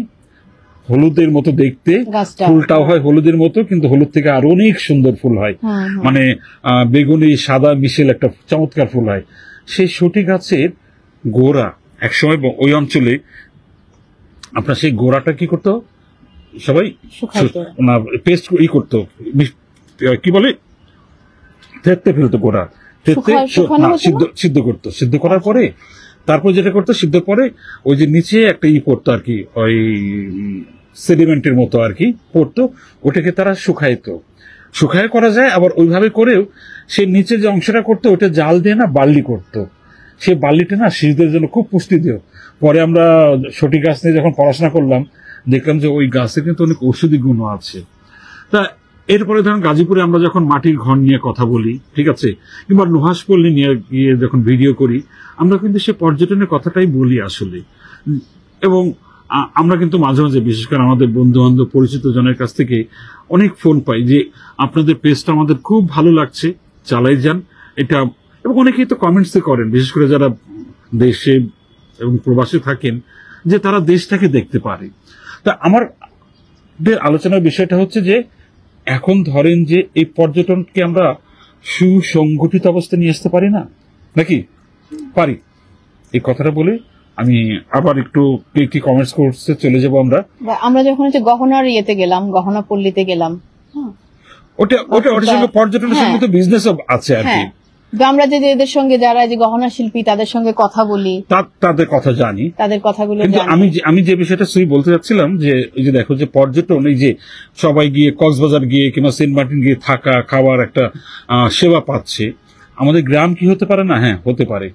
হলুদের মতো দেখতে, ফুলটাও হয় হলুদের মতো, কিন্তু হলুদ থেকে আরো অনেক সুন্দর ফুল হয়, মানে বেগুনি সাদা মিশেল একটা চমৎকার ফুল হয়। সেই সঠিক গাছের গোড়া একসময় ওই অঞ্চলে আপনার সেই গোড়াটা কি করতো সবাই পেস্ট করতো, কি বলে থেততে ফেলতো, গোড়া থেততে সিদ্ধ করতো। সিদ্ধ করার পরে তারপর যেটা করতো, সিদ্ধ পরে ওই যে নিচে একটা পড়তো আর কি, ওই সেডিমেন্টের মতো আর কি পড়তো, ওটাকে তারা শুকায় করা যায়। আবার ওইভাবে করেও সে নিচে যে অংশটা করতো ওটা জাল দিয়ে না বার্লি করতো। সে বার্লিটা না শিশুদের জন্য খুব পুষ্টি দিও। পরে আমরা সঠিক গাছ নিয়ে যখন পড়াশোনা করলাম, দেখলাম যে ওই গাছের কিন্তু অনেক ঔষধি গুণও আছে। তা এরপরে ধরেন গাজীপুরে আমরা যখন মাটির ঘর নিয়ে কথা বলি, ঠিক আছে, কিংবা নুহাসপল্লী নিয়ে গিয়ে যখন ভিডিও করি, আমরা কিন্তু সে পর্যটনের কথাটাই বলি আসলে। এবং আমরা কিন্তু মাঝে মাঝে বিশেষ করে আমাদের বন্ধু বান্ধব পরিচিত জনের কাছ থেকে অনেক ফোন পাই যে আপনাদের পেজটা আমাদের খুব ভালো লাগছে, চালাই যান এটা। এবং অনেকেই তো কমেন্টস করেন, বিশেষ করে যারা দেশে এবং প্রবাসে থাকেন, যে তারা দেশটাকে দেখতে পারে। তা আমার আলোচনার বিষয়টা হচ্ছে যে এখন ধরেন যে এই পর্যটনকে আমরা সুসংগঠিত অবস্থায় নিয়ে আসতে পারি না, নাকি পারি? এই কথাটা বলে আমি আবার একটু কি কমেন্টস করতে চলে যাবো। আমরা যখন গহনার ইয়েতে গেলাম, গহনা পল্লীতে গেলাম, ওটার সঙ্গে পর্যটনের সঙ্গে তো বিজনেস আছে আর কি। আমরা যে এদের সঙ্গে যারা যে গহনা শিল্পী তাদের সঙ্গে কথা বলি, তাদের কথা জানি, তাদের কথাগুলো আমি যে বিষয়টা বলতে চাচ্ছিলাম যে এই যে দেখো যে পর্যটন, এই যে সবাই গিয়ে কক্সবাজার গিয়ে কিংবা সেন্ট মার্টিন গিয়ে থাকা খাবার একটা সেবা পাচ্ছে, আমাদের গ্রাম কি হতে পারে না? হ্যাঁ হতে পারে,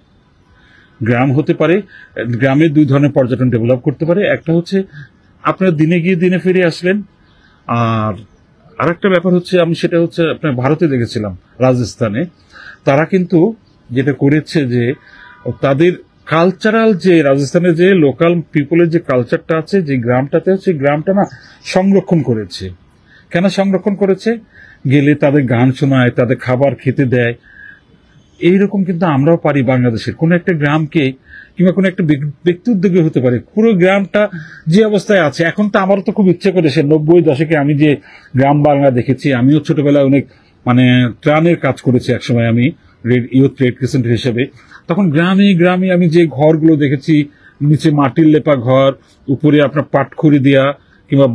গ্রাম হতে পারে। গ্রামে দুই ধরনের পর্যটন ডেভেলপ করতে পারে। একটা হচ্ছে আপনার দিনে গিয়ে দিনে ফিরে আসলেন, আর একটা ব্যাপার হচ্ছে আমি সেটা হচ্ছে আপনার ভারতে দেখেছিলাম, রাজস্থানে তারা কিন্তু যেটা করেছে যে তাদের কালচারাল যে রাজস্থানের যে লোকাল পিপলের যে কালচারটা আছে, যে গ্রামটাতে হচ্ছে, গ্রামটা না সংরক্ষণ করেছে। কেন সংরক্ষণ করেছে? গেলে তাদের গান শোনায়, তাদের খাবার খেতে দেয়। এইরকম কিন্তু আমরাও পারি বাংলাদেশের কোন একটা গ্রামকে, কিংবা কোন একটা ব্যক্তি উদ্যোগে হতে পারে, পুরো গ্রামটা যে অবস্থায় আছে। এখন তো আমারও তো খুব ইচ্ছে করে, সে 90 দশকে আমি যে গ্রাম বাংলা দেখেছি, আমিও ছোটবেলায় অনেক ত্রাণের কাজ করেছি একসময়, আমি ইউথ রেড ক্রিসেন্ট হিসেবে। তখন গ্রামে গ্রামে আমি যে ঘরগুলো দেখেছি, নিচে মাটির লেপা ঘর, উপরে আপনার পাটখড়ি দেয়া কিংবা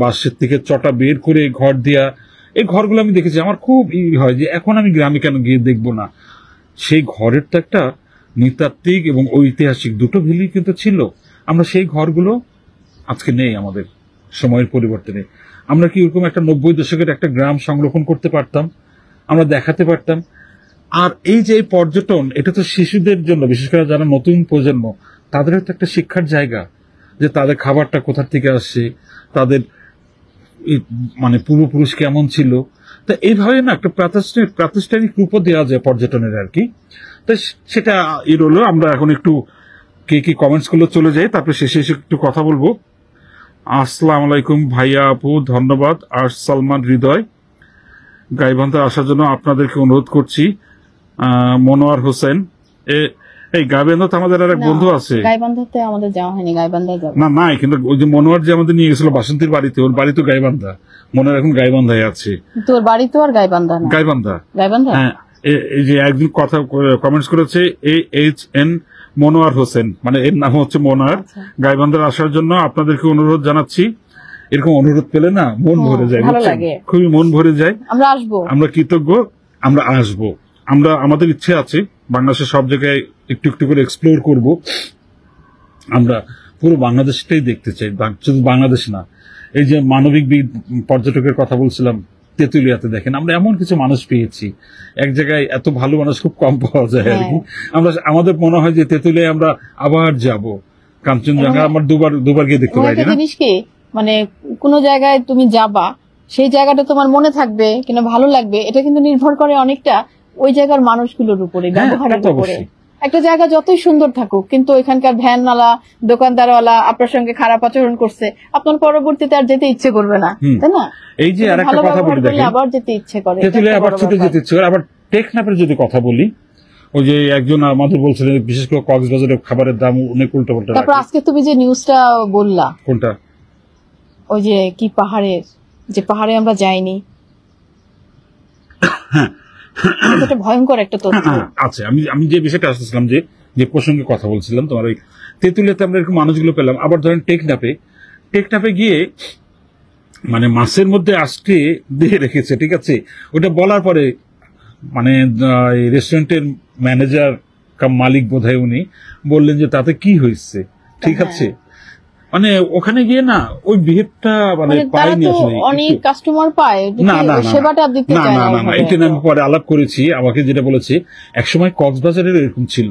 বাঁশের থেকে চটা বের করে ঘর দেয়া, এই ঘরগুলো আমি দেখেছি। আমার খুব হয় যে এখন আমি গ্রামে কেন গিয়ে দেখবো না। সেই ঘরের তো একটা নৃতাত্ত্বিক এবং ঐতিহাসিক দুটো ভ্যালু কিন্তু ছিল। আমরা সেই ঘরগুলো আজকে নেই, আমাদের সময়ের পরিবর্তনে। আমরা কি এরকম একটা 90 দশকের একটা গ্রাম সংরক্ষণ করতে পারতাম, আমরা দেখাতে পারতাম। আর এই যে পর্যটন, এটা তো শিশুদের জন্য, বিশেষ করে যারা নতুন প্রজন্ম, তাদেরও তো একটা শিক্ষার জায়গা, যে তাদের খাবারটা কোথা থেকে আসছে, তাদের পূর্বপুরুষ কেমন ছিল। তা এইভাবে না একটা প্রাতিষ্ঠানিক রূপও দেওয়া যায় পর্যটনের আর কি। তো সেটা হলো। আমরা এখন একটু কি কমেন্টস গুলো চলে যাই, তারপরে শেষে একটু কথা বলবো। আসসালামু আলাইকুম ভাইয়া আপু, ধন্যবাদ। আর সালমান হৃদয়, গাইবান্ধা আসার জন্য আপনাদেরকে অনুরোধ করছি। মনোয়ার হোসেন, এই গাইবান্ধা তো আমাদের আর এক বন্ধু আছে। গাইবান্ধাতে আমাদের যাওয়া হয়নি, গাইবান্ধায় যাবো। না নাই, কিন্তু ওই যে মনোয়ার যে আমাদের নিয়ে গেছিল বাসন্তীর বাড়িতে, ওর বাড়ি তো গাইবান্ধা। মনোয়ার এখন গাইবান্ধায় আছে। তোর বাড়ি তো আর গাইবান্ধা না? গাইবান্ধা। গাইবান্ধা, হ্যাঁ। এই যে একদিন কথা কমেন্টস করেছে AHN মনোয়ার হোসেন, মানে এর নাম হচ্ছে মনোয়ার। গাইবান্ধার আসার জন্য আপনাদেরকে অনুরোধ জানাচ্ছি। এরকম অনুরোধ পেলে না মন ভরে যায়, খুবই মন ভরে যায়। আমরা আসবো, আমরা কৃতজ্ঞ, আমরা আসবো। আমরা আমাদের ইচ্ছে আছে বাংলাদেশের সব জায়গায় একটু একটু করে এক্সপ্লোর করব। আমরা পুরো বাংলাদেশটাই দেখতে চাই, শুধু বাংলাদেশ না। এই যে মানবিক পর্যটকের কথা বলছিলাম, তেঁতুলিয়াতে দেখেন আমরা এমন কিছু মানুষ পেয়েছি। এক জায়গায় এত ভালো মানুষ খুব কম পাওয়া যায় আর কি। আমাদের মনে হয় যে তেঁতুলিয়ায় আমরা আবার যাব। কাঞ্চনজঙ্ঘা আমার দুবার গিয়ে দেখতে পাই না। জিনিস কি, মানে কোন জায়গায় তুমি যাবা, সেই জায়গাটা তোমার মনে থাকবে কিনা ভালো লাগবে, এটা কিন্তু নির্ভর করে অনেকটা ওই জায়গার মানুষগুলোর উপরে, ব্যবহারের উপরে। একটা জায়গা যতই সুন্দর থাকুক, কিন্তু ওইখানকার ভ্যানওয়ালা, দোকানদারওয়ালা আপনার সঙ্গে খারাপ আচরণ করছে, আপনার পরবর্তীতে আর যেতে ইচ্ছে করবে না, তাই না? এই যে আরেকটা কথা বলি, দেখেন আবার যেতে ইচ্ছে করে, আবার ছুটে যেতে ইচ্ছে করে। আবার টেকনাফের যদি কথা বলি, ওই যে একজন আমাদের বলছিলেন বিশেষ করে কক্সবাজারের খাবারের দাম অনেক উল্টোপাল্টা। তারপর আজকে তুমি যে নিউজটা বললা, কোনটা? ওই যে কি পাহাড়ের, যে পাহাড়ে আমরা যাইনি, এটা ভয়ঙ্কর একটা তথ্য। আচ্ছা, আমি যে বিষয়টা আসতেছিলাম, যে প্রসঙ্গে কথা বলছিলাম, তোমার ওই তেঁতুলিয়াতে আমরা এরকম মানুষগুলো পেলাম। আবার ধরেন টেকনাফে গিয়ে মানে মাছের মধ্যে আজকে দিয়ে রেখেছে, ঠিক আছে। ওটা বলার পরে মানে রেস্টুরেন্টের ম্যানেজার কাম মালিক বোধহয় উনি বললেন যে তাতে কি হয়েছে, ঠিক আছে। মানে ওখানে গিয়ে না ওই বিহেভটা মানে পাইনি আসলে। অনেক কাস্টমার পায়, সেবাটা দিতে চায় না। না, এটা আমি পরে আলাপ করেছি। আমাকে যেটা বলেছে, একসময় কক্সবাজারের এরকম ছিল,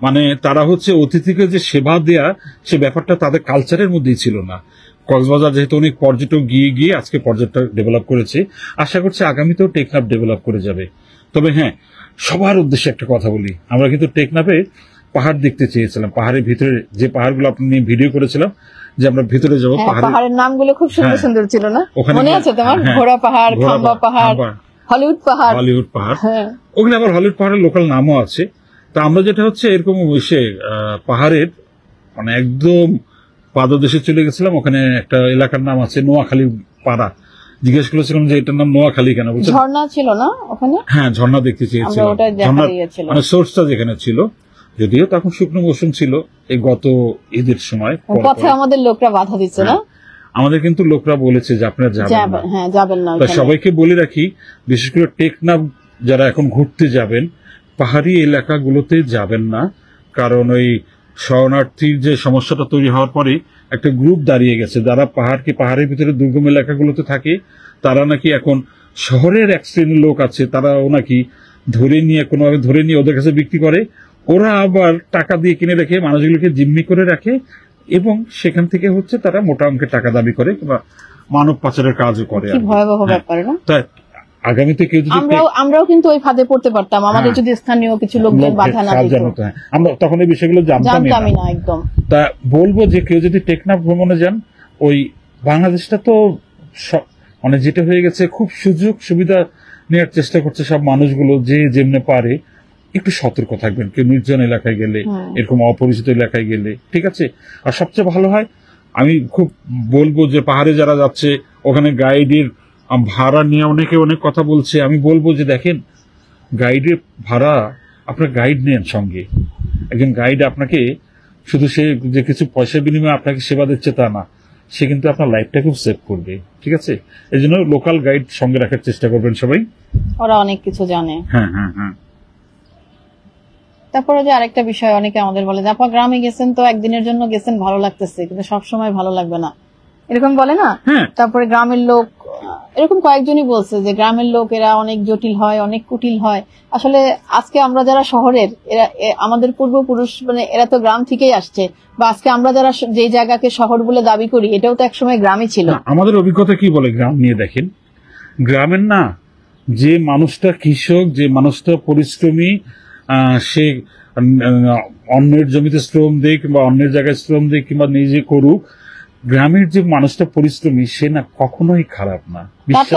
মানে তারা হচ্ছে অতিথিকে যে সেবা দেয়া, সে ব্যাপারটা তাদের কালচারের মধ্যেই ছিল না। কক্সবাজার যেহেতু অনেক পর্যটক গিয়ে আজকে পর্যটক ডেভেলপ করেছে, আশা করছি আগামীতেও টেকনাফ ডেভেলপ করে যাবে। তবে হ্যাঁ, সবার উদ্দেশ্যে একটা কথা বলি, আমরা কিন্তু টেকনাফে পাহাড় দেখতে চেয়েছিলাম। পাহাড়ের ভিতরে যে পাহাড়গুলো আপনি ভিডিও করেছিলাম যে আমরা ভিতরে যাবো, পাহাড়ের নামগুলো খুব সুন্দর সুন্দর ছিল না? মনে আছে তোমার? ঘোড়া পাহাড়, খাম্বা পাহাড়, হলিউড পাহাড়। ওগুলো আবার হলিউড পাহাড়ের লোকাল নামও আছে। তা আমরা যেটা হচ্ছে এরকম পাহাড়ের মানে একদম পাদদেশে চলে গেছিলাম। ওখানে একটা এলাকার নাম আছে নোয়াখালী পাড়া। জিজ্ঞেস করেছিলাম যে এটার নাম নোয়াখালী কেন, বলছে ঝর্ণা ছিল না ওখানে। হ্যাঁ, ঝর্ণা দেখতে চেয়েছিলাম, মানে সোর্সটা যেখানে ছিল। যদিও তখন শুকনো মৌসুম ছিল, এই গত ঈদের সময়। পথে আমাদের লোকরা বাধা দিচ্ছে না, আমাদের কিন্তু লোকরা বলেছে যে আপনারা যাবেন না। সবাইকে বলে রাখি, বিশেষ করে টেকনাফ যারা এখন ঘুরতে যাবেন, পাহাড়ি এলাকাগুলোতে যাবেন না। কারণ ওই শরণার্থীর যে সমস্যাটা তৈরি হওয়ার পরে একটা গ্রুপ দাঁড়িয়ে গেছে, যারা পাহাড়ের ভিতরে দুর্গম এলাকাগুলোতে থাকে, তারা নাকি এখন শহরের এক শ্রেণীর লোক আছে, তারাও নাকি কোনোভাবে ধরে নিয়ে ওদের কাছে বিক্রি করে। ওরা আবার টাকা দিয়ে কিনে রেখে মানুষগুলোকে জিম্মি করে রাখে, এবং সেখান থেকে হচ্ছে তারা মোটা অঙ্কের টাকা দাবি করে কিংবা মানব পাচারের কাজও করে। ভয়াবহ ব্যাপার না? তাই আগামীতে কেউ যদি আমরাও কিন্তু ওই ফাঁদে পড়তে পারতাম, আমাদের যদি স্থানীয় কিছু লোকজন বাধা না দিত, আমরা তখন এই বিষয়গুলো জানতামই না একদম। তা বলবো যে কেউ যদি টেকনাফ ভ্রমণে যান, ওই বাংলাদেশটা তো মানে যেটা হয়ে গেছে, খুব সুযোগ সুবিধা নেওয়ার চেষ্টা করছে সব মানুষগুলো, যে যেমনে পারে। একটু সতর্ক থাকবেন কেউ নির্জন এলাকায় গেলে, এরকম অপরিচিত এলাকায় গেলে, ঠিক আছে। আর সবচেয়ে ভালো হয়, আমি খুব বলবো যে পাহাড়ে যারা যাচ্ছে, ওখানে গাইডের ভাড়া নিয়ে অনেকে অনেক কথা বলছে। আমি বলবো যে দেখেন, গাইডের ভাড়া আপনার গাইড নেন সঙ্গে। একজন গাইড আপনাকে শুধু সে যে কিছু পয়সা বিনিময়ে আপনাকে সেবা দিচ্ছে তা না, সে কিন্তু আপনার লাইফটাকেও সেভ করবে, ঠিক আছে। এই জন্য লোকাল গাইড সঙ্গে রাখার চেষ্টা করবেন সবাই, ওরা অনেক কিছু জানে। হ্যাঁ হ্যাঁ হ্যাঁ। তারপরে যে আরেকটা বিষয়, অনেকে আমাদের বলে যে আপা গ্রামে গেছেন তো একদিনের জন্য গেছেন, ভালো লাগতেছে, কিন্তু সবসময় ভালো লাগবে না, এরকম বলে না? তারপরে গ্রামের লোক, এরকম কয়েকজনই বলছে যে গ্রামের লোক এরা অনেক জটিল হয়, অনেক কুটিল হয়। আসলে আজকে আমরা যারা শহরের, এরা আমাদের পূর্বপুরুষ, মানে এরা তো গ্রাম থেকেই আসছে, বা আজকে আমরা যারা যে জায়গাকে শহর বলে দাবি করি, এটাও তো একসময় গ্রামই ছিল। আমাদের অভিজ্ঞতা কি বলে গ্রাম নিয়ে, দেখেন গ্রামের না যে মানুষটা কৃষক, যে মানুষটা পরিশ্রমী, সে অন্যের জমিতে শ্রম দেয় কিংবা অন্যের জায়গায় শ্রম দেয় কিংবা নিজে করুক, গ্রামের যে মানুষটা পরিশ্রমী, সে না কখনোই খারাপ না।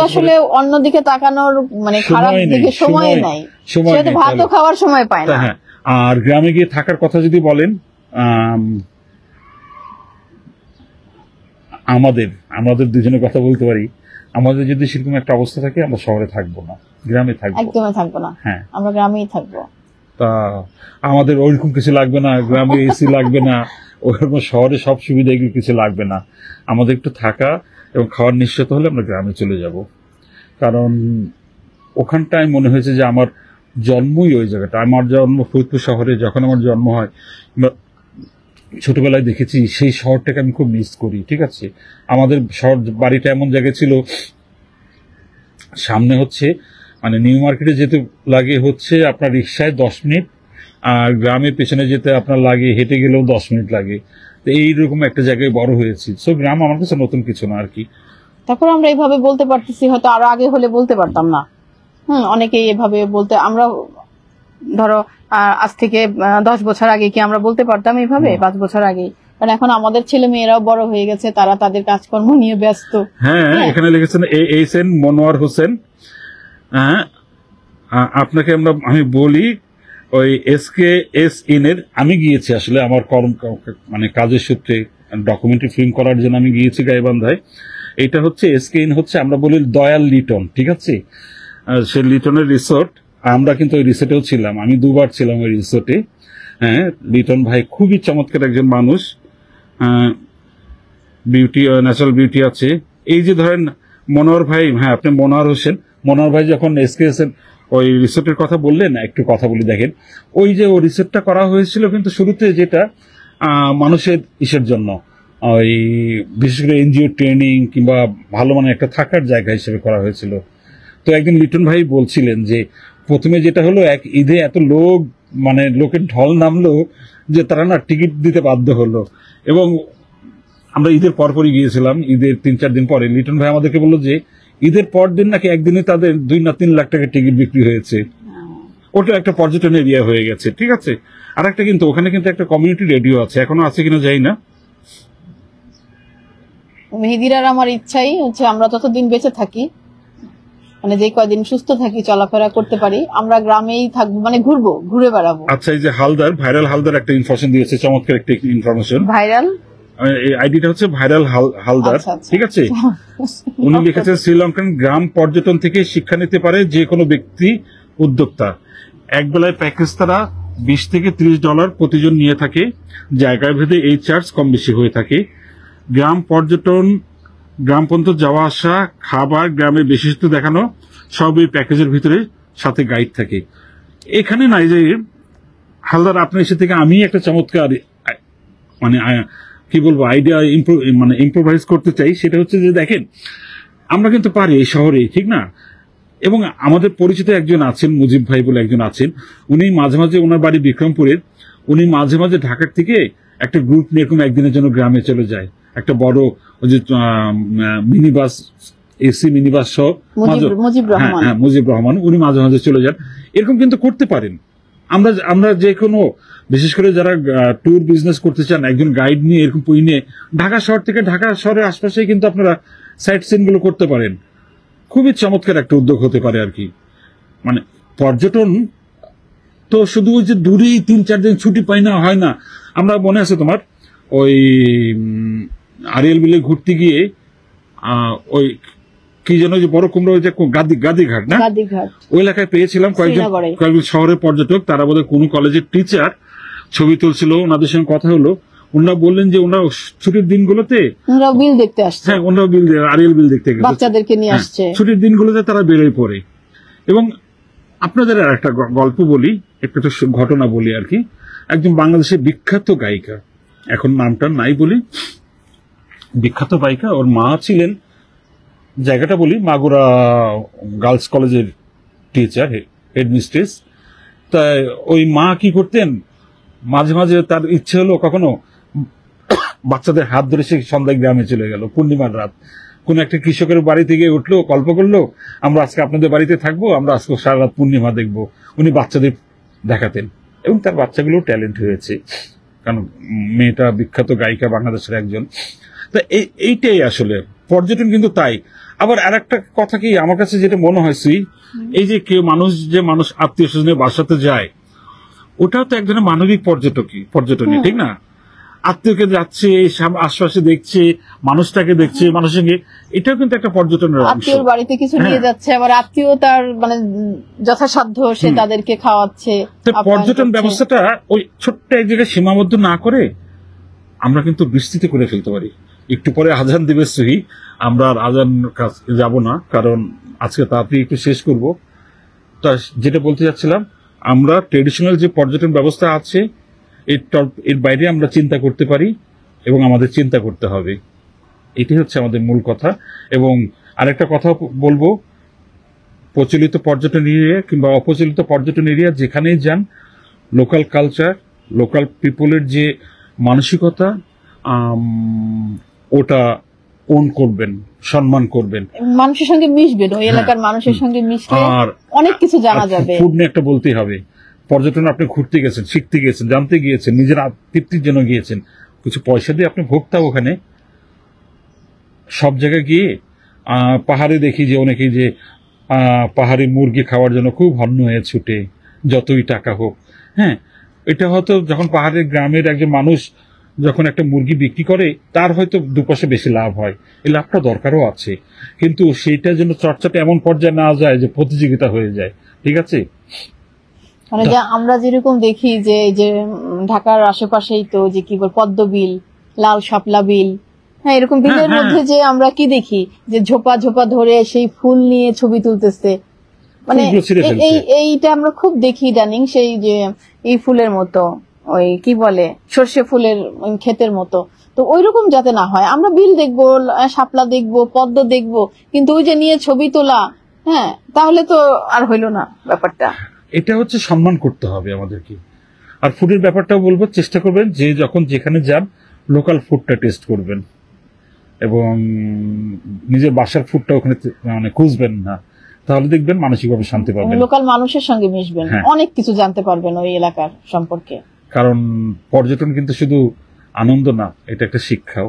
আসলে অন্যদিকে তাকানোর মানে খারাপ দিকে সময় নাই, সে তো ভাতও খাওয়ার সময় পায় না। হ্যাঁ, আর গ্রামে গিয়ে থাকার কথা যদি বলেন, আমাদের দুজনের কথা বলতে পারি, আমাদের যদি সেরকম একটা অবস্থা থাকে আমরা শহরে থাকবো না, গ্রামে থাকবো, একদমই থাকবো না। হ্যাঁ, আমরা গ্রামেই থাকবো। তা আমাদের ওইরকম কিছু লাগবে না, গ্রামে এসি লাগবে না, ওরকম শহরে সব সুবিধা এগুলো কিছু লাগবে না। আমাদের একটু থাকা এবং খাওয়ার নিশ্চিত হলে আমরা গ্রামে চলে যাব। কারণ ওখানটায় মনে হয়েছে যে আমার জন্মই ওই জায়গাটা। আমার জন্ম ফরিদপুর শহরে। যখন আমার জন্ম হয়, ছোটবেলায় দেখেছি সেই শহরটাকে আমি খুব মিস করি। ঠিক আছে, আমাদের শহর বাড়িটা এমন জায়গায় ছিল, সামনে হচ্ছে মানে নিউ মার্কেটে যেতে লাগে হচ্ছে আপনার রিক্সায় 10 মিনিট, আর গ্রামের পেছনে যেতে আপনার লাগে হেঁটে গেলেও 10 মিনিট লাগে। তো এইরকম একটা জায়গায় বড় হয়েছি। সো গ্রাম আমার কাছে নতুন কিছু না আর কি। তারপর আমরা এইভাবে বলতে পারতেছি, হয়তো আরো আগে হলে বলতে পারতাম না। অনেকেই এভাবে বলতে, আমরা ধরো আজ থেকে 10 বছর আগে কি আমরা বলতে পারতাম এইভাবে? 5 বছর আগে। কারণ এখন আমাদের ছেলে মেয়েরাও বড় হয়ে গেছে, তারা তাদের কাজকর্ম নিয়ে ব্যস্ত। হ্যাঁ, এখানে লিখেছেন এইচএন মনোয়ার হোসেন। হ্যাঁ, আপনাকে আমি বলি ওই SKSN এর আমি গিয়েছি আসলে আমার মানে কাজের সূত্রে ডকুমেন্টারি ফিল্ম করার জন্য আমি গিয়েছি গাইবান্ধায়। এটা হচ্ছে SKN হচ্ছে আমরা বলি দয়াল লিটন। ঠিক আছে, সে লিটনের রিসোর্ট। আমরা কিন্তু ওই রিসোর্টেও ছিলাম, আমি 2 বার ছিলাম ওই রিসোর্টে। হ্যাঁ, লিটন ভাই খুবই চমৎকার একজন মানুষ, বিউটি, ন্যাচারাল বিউটি আছে। এই যে ধরেন মনোয়ার ভাই, হ্যাঁ আপনি মনোয়ার হোসেন, মনোয়ার ভাই যখন SKSN ওই রিসোর্টের কথা বললেন, একটু কথা বলি। দেখেন, ওই যে ওই রিসোর্টটা করা হয়েছিল কিন্তু শুরুতে যেটা মানুষের ইসের জন্য, ওই বিশেষ করে NGO ট্রেনিং কিংবা ভালো মানে একটা থাকার জায়গা হিসেবে করা হয়েছিল। তো একদিন লিটন ভাই বলছিলেন যে প্রথমে যেটা হলো, এক ঈদে এত লোক, মানে লোকের ঢল নামলো যে তারা না টিকিট দিতে বাধ্য হলো। এবং আমরা ঈদের পরপরই গিয়েছিলাম, ঈদের 3-4 দিন পরে লিটন ভাই আমাদেরকে বললো যে ঈদের পর দিন নাকি একদিনে তাদের 2 না 3 লাখ টাকা টিকিট বিক্রি হয়েছে। ওটা একটা পর্যটন এরিয়া হয়ে গেছে। ঠিক আছে, আর একটা কিন্তু ওখানে কিন্তু একটা কমিউনিটি রেডিও আছে, এখনো আছে কিনা যাই না। মেহেদির আর আমার ইচ্ছাই হচ্ছে আমরা যতদিন বেঁচে থাকি, মানে যে কয়দিন সুস্থ থাকি, চলাফেরা করতে পারি, আমরা গ্রামেই থাকবো, মানে ঘুরবো, ঘুরে বেড়াবো। আচ্ছা, এই যে হালদার, ভাইরাল হালদার একটা ইনফরমেশন দিয়েছে, চমৎকার একটা ইনফরমেশন। ভাইরাল এই আইডিটা হচ্ছে ভাইরাল হালদার। ঠিক আছে, উনি লিখেছেন শ্রীলঙ্কান গ্রাম পর্যটন থেকে শিক্ষা নিতে পারে যে কোনো ব্যক্তি, উদ্যোক্তা। এক বেলায় প্যাকেজ তারা $20 থেকে $30 প্রতিজন নিয়ে থাকে। জায়গায় ভেদে এই চার্জ কম বেশি হয়ে থাকে। গ্রাম পর্যটন, গ্রাম পর্যন্ত যাওয়া আসা, খাবার, গ্রামের বিশেষত্ব দেখানো সব এই প্যাকেজের ভিতরে, সাথে গাইড থাকে। এখানে নাই যে হালদার আপনার এসে থেকে আমি একটা চমৎকার মানে কি বলবো আইডিয়া মানে ইম্প্রোভাইজ করতে চাই। সেটা হচ্ছে যে দেখেন, আমরা কিন্তু পারি এই শহরে, ঠিক না? এবং আমাদের পরিচিত একজন আছেন, মুজিব ভাই বলে একজন আছেন, উনি মাঝে মাঝে, ওনার বাড়ি বিক্রমপুরের, উনি মাঝে মাঝে ঢাকার থেকে একটা গ্রুপ নিয়ে এরকম একদিনের জন্য গ্রামে চলে যায়। একটা বড় ওই যে mini bus, AC mini bus সহ, মুজিব রহমান, উনি মাঝে মাঝে চলে যান। এরকম কিন্তু করতে পারেন। আমরা যে কোনো, বিশেষ করে যারা ট্যুর বিজনেস করতে চান, একজন গাইড নিয়ে এরকম নিয়ে ঢাকা শহর থেকে, ঢাকা শহরের আশপাশে কিন্তু আপনারা সাইট সিন গুলো করতে পারেন। খুবই চমৎকার একটা উদ্যোগ হতে পারে আর কি। মানে পর্যটন তো শুধু ওই যে দূরেই 3-4 দিন ছুটি পাই না, হয় না। আমরা মনে আছে তোমার ওই আরিয়াল বিলে ঘুরতে গিয়ে ওই কি যেন যে বড় কুমড়া, ওই যে গাদিঘাট না, ওই এলাকায় পেয়েছিলাম কয়েকজন শহরের পর্যটক, তারা বোধহয় কোনো কলেজের টিচার, ছবি তুলছিল। ওনাদের সঙ্গে কথা হলো, ওনারা বললেন যে ওনারা ছুটির দিনগুলোতে বিল দেখতে আসছে। হ্যাঁ, ওনারা আরিয়াল বিল দেখতে গেছে, বাচ্চাদেরকে নিয়ে আসছে। ছুটির দিনগুলোতে তারা বেরোয় পড়ে। এবং আপনাদের আর একটা গল্প বলি, একটা ঘটনা বলি আর কি। একজন বাংলাদেশের বিখ্যাত গায়িকা, এখন নামটা নাই বলি, বিখ্যাত গায়িকা, ওর মা ছিলেন, জায়গাটা বলি, মাগুরা গার্লস কলেজের টিচার, হেডমিস্ট্রেস। তাই ওই মা কি করতেন, মাঝে মাঝে তার ইচ্ছে হলো কখনো বাচ্চাদের হাত ধরে সে সন্ধ্যায় গ্রামে চলে গেল, পূর্ণিমার রাত। কোন একটা কৃষকের বাড়ি থেকে উঠলো, গল্প করলো, আমরা আজকে আপনাদের বাড়িতে থাকবো, আমরা আজকে সারা রাত পূর্ণিমা দেখবো। উনি বাচ্চাদের দেখাতেন এবং তার বাচ্চাগুলো ট্যালেন্ট হয়েছে, কারণ মেয়েটা বিখ্যাত গায়িকা, বাংলাদেশের একজন। তা এইটাই আসলে পর্যটন কিন্তু তাই। আবার আর একটা কথা কি আমার কাছে যেটা মনে হয়, এই যে কেউ মানুষ আত্মীয় স্বজনের বাসাতে যায়, ওটাও তো এক ধরনের মানবিক পর্যটনই, ঠিক না? আত্মীয়কে যাচ্ছে, আশপাশে দেখছে, মানুষটাকে দেখছে, মানুষের সঙ্গে, এটাও কিন্তু একটা পর্যটনের অংশ। আত্মীয়র বাড়িতে কিছু নিয়ে যাচ্ছে, আবার আত্মীয় তার মানে যথাসাধ্য সে তাদেরকে খাওয়াচ্ছে। পর্যটন ব্যবস্থাটা ওই ছোট্ট এক জায়গায় সীমাবদ্ধ না করে আমরা কিন্তু বিস্তৃত করে ফেলতে পারি। একটু পরে আজান দিবে সুহি, আমরা আর আজান যাব না, কারণ আজকে তাড়াতাড়ি একটু শেষ করব। তা যেটা বলতে যাচ্ছিলাম, আমরা ট্রেডিশনাল যে পর্যটন ব্যবস্থা আছে এর বাইরে আমরা চিন্তা করতে পারি এবং আমাদের চিন্তা করতে হবে, এটি হচ্ছে আমাদের মূল কথা। এবং আরেকটা কথা বলবো, প্রচলিত পর্যটন এরিয়া কিংবা অপ্রচলিত পর্যটন এরিয়া যেখানেই যান, লোকাল কালচার, লোকাল পিপলের যে মানসিকতা, ওটা ওন করবেন, সম্মান করবেন, মানুষের সঙ্গে মিশবেন, ওই এলাকার মানুষের সঙ্গে মিশলে অনেক কিছু জানা যাবে। ফুড নিয়ে একটা বলতেই হবে, পর্যটন আপনি ঘুরতে গেছেন, শিখতে গিয়েছেন, জানতে গিয়েছেন, নিজের তৃপ্তির জন্য গিয়েছেন, কিছু পয়সা দিয়ে আপনি ভোক্তা। ওখানে সব জায়গায় গিয়ে পাহাড়ে দেখি যে অনেকেই যে পাহাড়ি মুরগি খাওয়ার জন্য খুব হন্য হয়ে ছুটে, যতই টাকা হোক। হ্যাঁ, এটা হয়তো যখন পাহাড়ের গ্রামের একজন মানুষ যখন একটা মুরগি বিক্রি করে, তার হয়তো 2 পয়সা বেশি লাভ হয়, এই লাভটা দরকারও আছে, কিন্তু সেইটার জন্য চর্চাটা এমন পর্যায়ে না যায় যে প্রতিযোগিতা হয়ে যায়। ঠিক আছে, মানে যে আমরা যেরকম দেখি যে ঢাকার আশেপাশেই তো যে কি বল পদ্মবিল, লাল শাপলা বিল, হ্যাঁ এরকম বিলের মধ্যে যে আমরা কি দেখি যে ঝোপা ঝোপা ধরে সেই ফুল নিয়ে ছবি তুলতেছে, মানে এইটা আমরা খুব দেখি ইদানিং, সেই যে এই ফুলের মতো, ওই কি বলে সর্ষে ফুলের ক্ষেতের মতো। তো ওইরকম যাতে না হয়, আমরা বিল দেখবো, শাপলা দেখবো, পদ্ম দেখবো, কিন্তু ওই যে নিয়ে ছবি তোলা, হ্যাঁ তাহলে তো আর হইলো না ব্যাপারটা। এটা হচ্ছে সম্মান করতে হবে আমাদেরকে। আর ফুডের ব্যাপারটাও বলবো, চেষ্টা করবেন যে যখন যেখানে যান লোকাল ফুডটা টেস্ট করবেন, এবং নিজের বাসার ফুডটা ওখানে মানে খুঁজবেন না, তাহলে দেখবেন মানসিকভাবে শান্তি পাবেন। লোকাল মানুষের সঙ্গে মিশবেন, অনেক কিছু জানতে পারবেন ওই এলাকার সম্পর্কে। কারণ পর্যটন কিন্তু শুধু আনন্দ না, এটা একটা শিক্ষাও।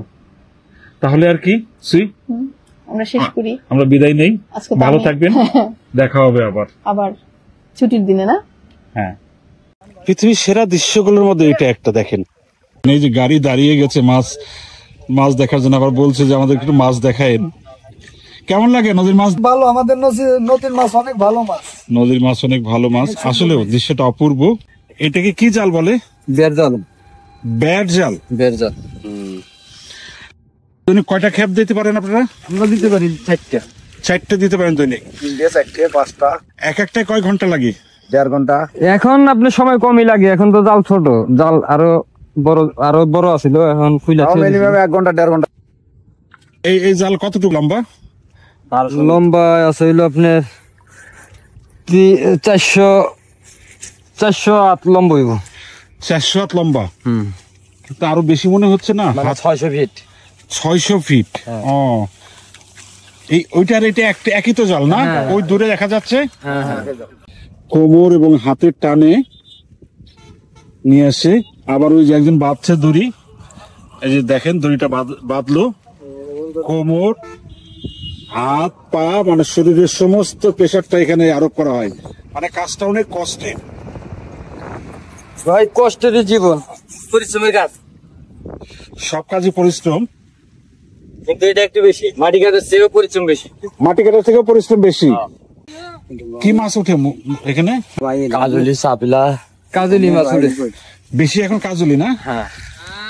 তাহলে আর কি সুই, আমরা শেষ করি, আমরা বিদায় নেই। ভালো থাকবেন, দেখা হবে আবার ছুটির দিনে না। হ্যাঁ, পৃথিবীর সেরা দৃশ্যগুলোর মধ্যে এটা একটা দেখেন, এই যে গাড়ি দাঁড়িয়ে গেছে মাছ দেখার জন্য, আবার বলছে যে আমাদের একটু মাছ দেখায়েন। কেমন লাগে নদীর মাছ? ভালো, আমাদের নদীর মাছ অনেক ভালো মাছ। নদীর মাছ অনেক ভালো মাছ, আসলে দৃশ্যটা অপূর্ব। এটাকে কি জাল বলে? বেড় জাল। বেড় জাল, বেড় জাল। দৈনিক কয়টা খেপ দিতে পারেন আপনারা? আমরা দিতে পারি 4টা। 4টা দিতে পারেন দৈনিক? 4টে 5টা। একটা কয় ঘন্টা লাগে? 1.5 ঘন্টা। এখন আপনার সময় কমই লাগে, এখন তো জাল ছোট, জাল আরো বড় আছিল, এখন মিনিমাম 1 ঘন্টা 1.5 ঘন্টা। এই জাল কতটুকু লম্বা? লম্বা আছে হইলো আপনার 400 হাত লম্বা হইব। 400 হাত লম্বা? কিন্তু আরো বেশি মনে হচ্ছে না? 600 ফিট। 600 ফিট। ও, ওইটার এটা একই তো জাল না? ওই দূরে দেখা যাচ্ছে। কোমর এবং হাতের টানে নিয়ে আসে, আবার ওই যে একজন বাঁধছে দড়ি, এই যে দেখেন দড়িটা বাঁধলো, কোমর, হাত, পা, মানে শরীরের সমস্ত প্রেশারটা এখানে আরোপ করা হয়। মানে কাজটা অনেক কষ্টের ভাই, কষ্টের জীবন, পরিশ্রমের কাজ, সব কাজে পরিশ্রম, কিন্তু এটা একটু বেশি, মাটি কাটার থেকেও পরিশ্রম বেশি। মাটি কাটার থেকেও পরিশ্রম বেশি। কি মাছ ওঠে এখানে? কাজলি, সাপিলা, কাজলি মাছ ওঠে বেশি এখন, কাজলি না? হ্যাঁ।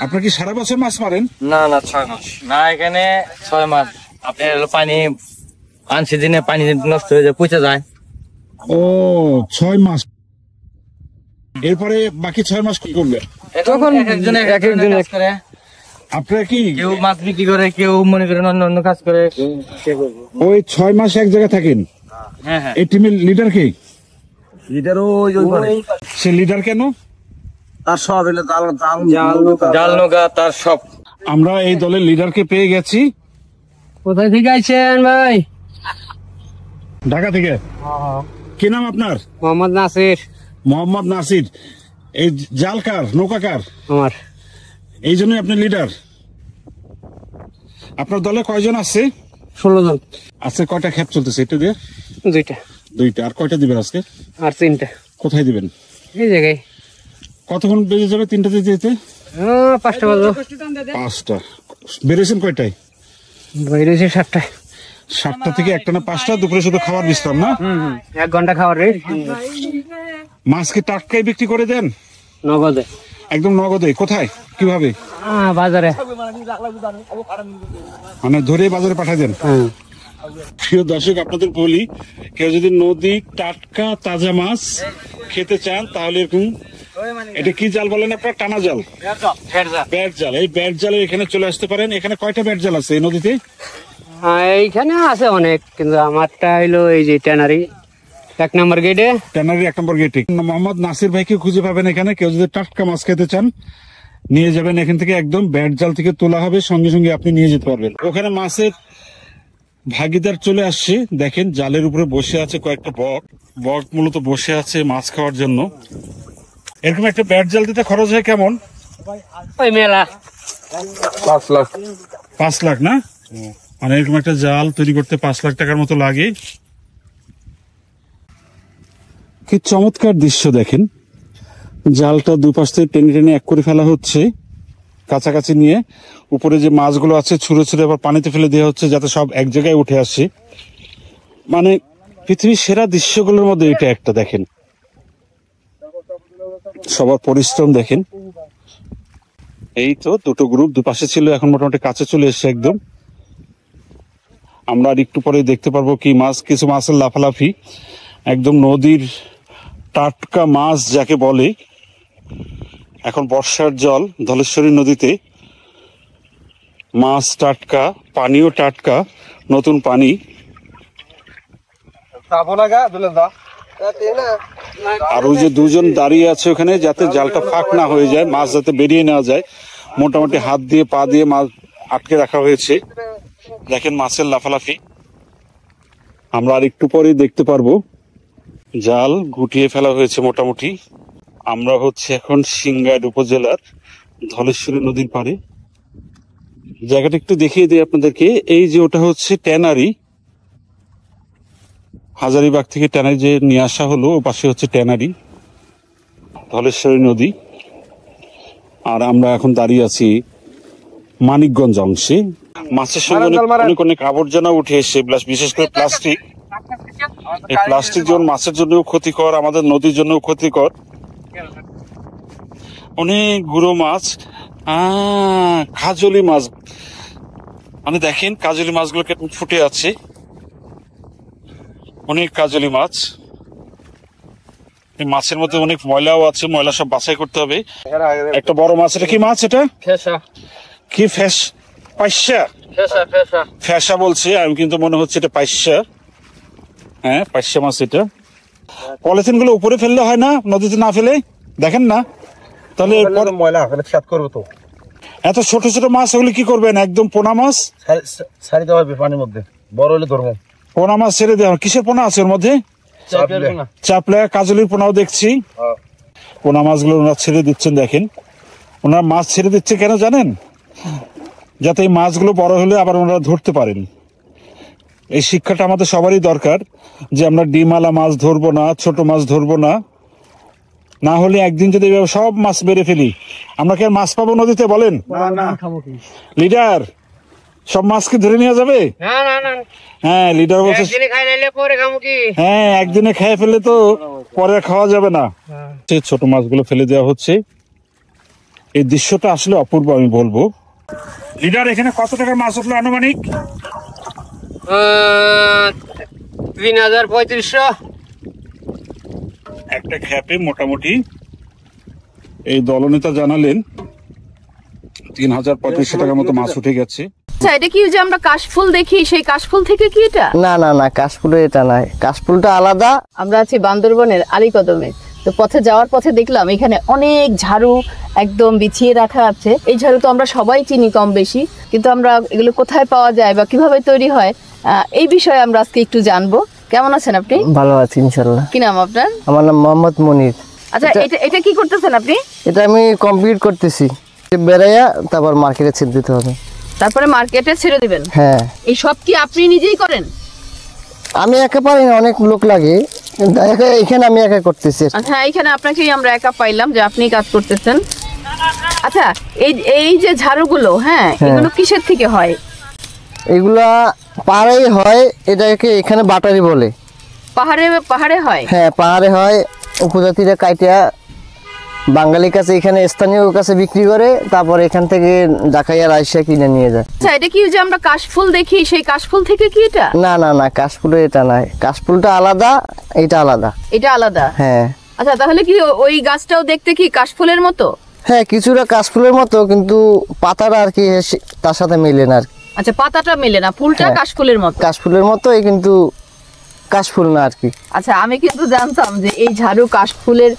আপনার কি সারা বছর মাছ মারেন? না 6 মাস না, এখানে 6 মাস। আপনার পানি আনসিজনে পানি নষ্ট হয়ে যায়, পচে যায়। ও, 6 মাস। এরপরে বাকি 6 মাস কি করবেন? তখন একজন কাজ করে। আপনারা কি কেউ মাছ বিক্রি করে, কেউ মনে করেন অন্য কাজ করে। ওই 6 মাস এক জায়গায় থাকেন? হ্যাঁ। এই টিমের লিডার কে? লিডার ওই সে লিডার কেন? তার সব হলো জাল নৌকা, তার সব। আমরা এই দলের লিডারকে পেয়ে গেছি। কোথায় থেকে আইছেন ভাই? ঢাকা থেকে। কি নাম আপনার? মোহাম্মদ নাসির। মোহাম্মদ নাসির। এই জাল কার, নৌকা কার? আমার। এই জন্যই আপনি লিডার। আপনার দলে কয়জন আছে? 16 জন। আজকে কয়টা ক্ষেপ চলতেছে এটা দিয়ে? 2টা। 2টা। আর কয়টা দিবেন আজকে? আর 3টা। কোথায় দিবেন? এই জায়গায়। কতক্ষণ বেজে যাবে 3টাতে যেতে? 5টা বাজবে। 5টা। বেরিয়েছেন কয়টায়? বেরিয়েছি 7টায়। 7টা থেকে 1টা না 5টা, দুপুরে শুধু খাবার বিশ্রাম না? 1 ঘন্টা খাবার রেট। মাছ কি টাটকাই বিক্রি করে দেন? নগদে। একদম নগদে? কোথায়, কিভাবে? বাজারে, মানে ধরে বাজারে পাঠায় দেন? প্রিয় দর্শক, আপনাদের বলি, কেউ যদি নদী টাটকা তাজা মাছ খেতে চান তাহলে এরকম, এটা কি জাল বলেন আপনার? টানা জাল, ব্যাট জাল। এই ব্যাট জালে এখানে চলে আসতে পারেন। এখানে কয়টা ব্যাট জাল আছে এই নদীতে? এইখানে আছে অনেক, কিন্তু আমারটা হইলো এই যে ট্যানারি 1 নম্বর গেটে। ট্যানারি 1 নম্বর গেটে। মোহাম্মদ নাসির ভাইকে খুঁজে পাবেন এখানে। কেউ যদি টাটকা মাছ খেতে চান নিয়ে যাবেন এখান থেকে, একদম ব্যাট জাল থেকে তোলা হবে, সঙ্গে সঙ্গে আপনি নিয়ে যেতে পারবেন। ওখানে মাছের ভাগিদার চলে আসছে, দেখেন জালের উপরে বসে আছে কয়েকটা বক। বক মূলত বসে আছে মাছ খাওয়ার জন্য। এরকম একটা ব্যাট জাল দিতে খরচ হয় কেমন? ওই মেলা 5 লাখ। 5 লাখ না? মানে এরকম একটা জাল তৈরি করতে 5 লাখ টাকার মতো লাগে। কি চমৎকার দৃশ্য দেখেন, জালটা দুপাশ থেকে টেনে টেনে এক করে ফেলা হচ্ছে, কাছাকাছি নিয়ে উপরে যে মাছগুলো আছে ছুঁড়ে ছুঁড়ে আবার পানিতে ফেলে দেওয়া হচ্ছে যাতে সব এক জায়গায় উঠে আসে। মানে পৃথিবীর সেরা দৃশ্যগুলোর মধ্যে এটা একটা। দেখেন সবার পরিশ্রম দেখেন। এই তো দুটো গ্রুপ দুপাশে ছিল, এখন মোটামুটি কাছে চলে এসছে একদম। আমরা আর একটু পরে দেখতে পারবো কি মাছ, কিছু মাছের লাফালাফি। একদম নদীর টাটকা মাছ যাকে বলে। এখন বর্ষার জল, ধলেশ্বরী নদীতে মাছ টাটকা, পানিও টাটকা, নতুন পানি। আর ওই যে দুজন দাঁড়িয়ে আছে ওখানে, যাতে জালটা ফাঁক না হয়ে যায়, মাছ যাতে বেরিয়ে নেওয়া যায়, মোটামুটি হাত দিয়ে পা দিয়ে মাছ আটকে রাখা হয়েছে। দেখেন মাছের লাফালাফি। আমরা আর একটু পরেই দেখতে পারবো জাল গুটিয়ে ফেলা হয়েছে মোটামুটি। আমরা হচ্ছে এখন সিংগাইর উপজেলার ধলেশ্বরী নদীর পাড়ে। জায়গাটা একটু দেখিয়ে দিই আপনাদেরকে। এই যে ওটা হচ্ছে ট্যানারি, হাজারীবাগ থেকে ট্যানারি যে নিয়ে আসা হলো, ও পাশে হচ্ছে ট্যানারি, ধলেশ্বরী নদী। আর আমরা এখন দাঁড়িয়ে আছি মানিকগঞ্জ অংশে। মাছের সঙ্গে অনেক অনেক আবর্জনা উঠে এসছে, বিশেষ করে প্লাস্টিক। এই প্লাস্টিক যেমন মাছের জন্য ক্ষতিকর, আমাদের নদীর জন্য ক্ষতিকর। অনেক গুঁড়ো মাছ, কাজলি মাছ, মানে দেখেন কাজলি মাছগুলো কেমন ফুটে আছে। অনেক কাজলি মাছ। এই মাছের মধ্যে অনেক ময়লাও আছে, ময়লা সব বাছাই করতে হবে। একটা বড় মাছ, এটা কি মাছ? এটা কি? পাইসা? ফেসা বলছে, আমি কিন্তু মনে হচ্ছে এটা পাইসা। হ্যাঁ, পাইসা মাছ এটা। পলিথিন গুলো উপরে ফেললে হয় না, নদীতে না ফেলে? দেখেন না তাহলে ময়লা সাত করবো তো। এত ছোট ছোট মাছ ওগুলো কি করবেন? একদম পোনা মাছ ছাড়ি দেওয়া হবে পানির মধ্যে, বড় হলে ধরবো। পোনা মাছ ছেড়ে দেওয়া। কিসের পোনা আছে ওর মধ্যে? চাপলা, কাজলির পোনাও দেখছি। পোনা মাছগুলো ওনারা ছেড়ে দিচ্ছেন। দেখেন ওনারা মাছ ছেড়ে দিচ্ছে কেন জানেন? যাতে এই মাছগুলো বড় হলে আবার ওনারা ধরতে পারেন। এই শিক্ষাটা আমাদের সবারই দরকার, যে আমরা ডিমালা মাছ ধরবো না, ছোট মাছ ধরবো না। না হলে একদিন যদি সব মাছ মেরে ফেলি, আমরা কি আর মাছ পাবো নদীতে? বলেন লিডার, সব মাছ কি ধরে নেওয়া যাবে? হ্যাঁ, লিডার বলছে হ্যাঁ, একদিনে খেয়ে ফেললে তো পরে খাওয়া যাবে না। ছোট মাছগুলো ফেলে দেওয়া হচ্ছে। এই দৃশ্যটা আসলে অপূর্ব, আমি বলবো। লিডার, এখানে কত টাকার মাছ উঠলো আনুমানিক? ৩,৩৫০। একটা খ্যাপে মোটামুটি এই দলনেতা জানালেন ৩,৩৫০ টাকার মতো মাছ উঠে গেছে। আচ্ছা, এটা কি যে আমরা কাশফুল দেখি, সেই কাশফুল থেকে কি এটা? না না না, কাশফুল এটা নয়, কাশফুলটা আলাদা। আমরা আছি বান্দরবনের আলীকদমে। তো পথে যাওয়ার পথে দেখলাম এখানে অনেক ঝাড়ু একদম বিছিয়ে রাখা আছে। এই ঝাড়ু তো আমরা সবাই চিনি কম বেশি, কিন্তু আমরা এগুলো কোথায় পাওয়া যায় বা কিভাবে তৈরি হয়, এই বিষয়ে আমরা আজকে একটু জানবো। কেমন আছেন আপনি? ভালো আছি ইনশাল্লাহ। কি নাম আপনার? আমার নাম মোহাম্মদ মনির। আচ্ছা, এটা কি করতেছেন আপনি? এটা আমি কমপ্লিট করতেছি, বেড়াইয়া তারপর মার্কেটে ছেড়ে দিতে হবে। তারপরে মার্কেটে ছেড়ে দিবেন? হ্যাঁ। এই সব কি আপনি নিজেই করেন? আমি একা পারি না, অনেক লোক লাগে। এখানে আমি একা করতেছি। আচ্ছা এইখানে আপনাকেই আমরা একা পাইলাম যে আপনি কাজ করতেছেন। আচ্ছা এই যে ঝাড়ুগুলো, হ্যাঁ এগুলো কিসের থেকে হয়? এগুলা পাহাড়েই হয়, এটাকে এখানে বাটারি বলে। পাহাড়ে হয়? হ্যাঁ পাহাড়ে হয়, উপজাতিরা কাইটা বাঙালির কাছে এখানে স্থানীয় কাছে বিক্রি করে, তারপর এখান থেকে ঢাকাইয়া রাজশাহী কিনে নিয়ে যায়। আচ্ছা এটা কি যে আমরা কাশফুল দেখি, সেই কাশফুল থেকে কি এটা? না না না, কাশফুল এটা নয়, কাশফুলটা আলাদা, এটা আলাদা। এটা আলাদা? হ্যাঁ। আচ্ছা তাহলে কি ওই গাছটাও দেখতে কি কাশফুলের মতো? হ্যাঁ কিছুটা কাশফুলের মতো, কিন্তু পাতাটা আর কি তার সাথে মিলে না আর কি। আচ্ছা পাতাটা মিলে না, ফুলটা কাশফুলের মতো? কাশফুলের মতোই, কিন্তু কাশফুল না আর কি। আচ্ছা আমি কিন্তু জানতাম যে এই ঝাড়ু কাশফুলের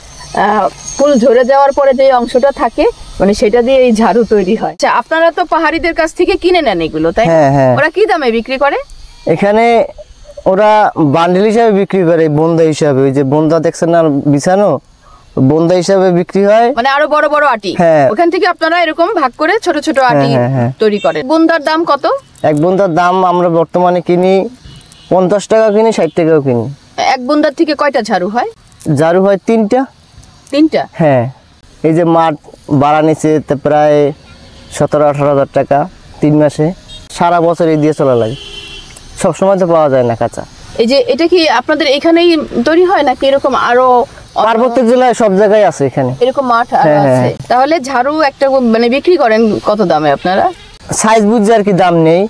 ফুল ঝরে যাওয়ার পরে যে অংশটা থাকে, মানে সেটা দিয়ে এই ঝাড়ু তৈরি হয়। আচ্ছা আপনারা তো পাহাড়িদের কাছ থেকে কিনে নেন এগুলো, তাই? হ্যাঁ। ওরা কি দামে বিক্রি করে? এখানে ওরা বান্ডেল হিসাবে বিক্রি করে, বন্দা হিসাবে। ওই যে বন্দা দেখছেন না বিছানো, বন্দা হিসাবে বিক্রি হয়, মানে আরো বড় বড় আটি। ওখান থেকে আপনারা এরকম ভাগ করে ছোট ছোট আটি তৈরি করেন। বন্দার দাম কত? এক বন্দার দাম আমরা বর্তমানে কিনি 50 টাকা, কিনি 60 টাকাও কিনি। এক বন্দার থেকে কয়টা ঝাড়ু হয়? ঝাড়ু হয় 3টা। 3টা? হ্যাঁ। এই যে মাঠ ভাড়া নিচ্ছে প্রায় 17-18 হাজার টাকা 3 মাসে, সারা বছর এই দিয়ে চলা লাগে, সবসময় তো পাওয়া যায় না কাঁচা। এই যে এটা কি আপনাদের এখানেই তৈরি হয় নাকি এরকম আরো পার্বত্য জেলায় সব জায়গায় আছে? এখানে এরকম মাঠ আছে। তাহলে ঝাড়ু একটা মানে বিক্রি করেন কত দামে আপনারা? সাইজ বুঝে আর কি দাম নেই।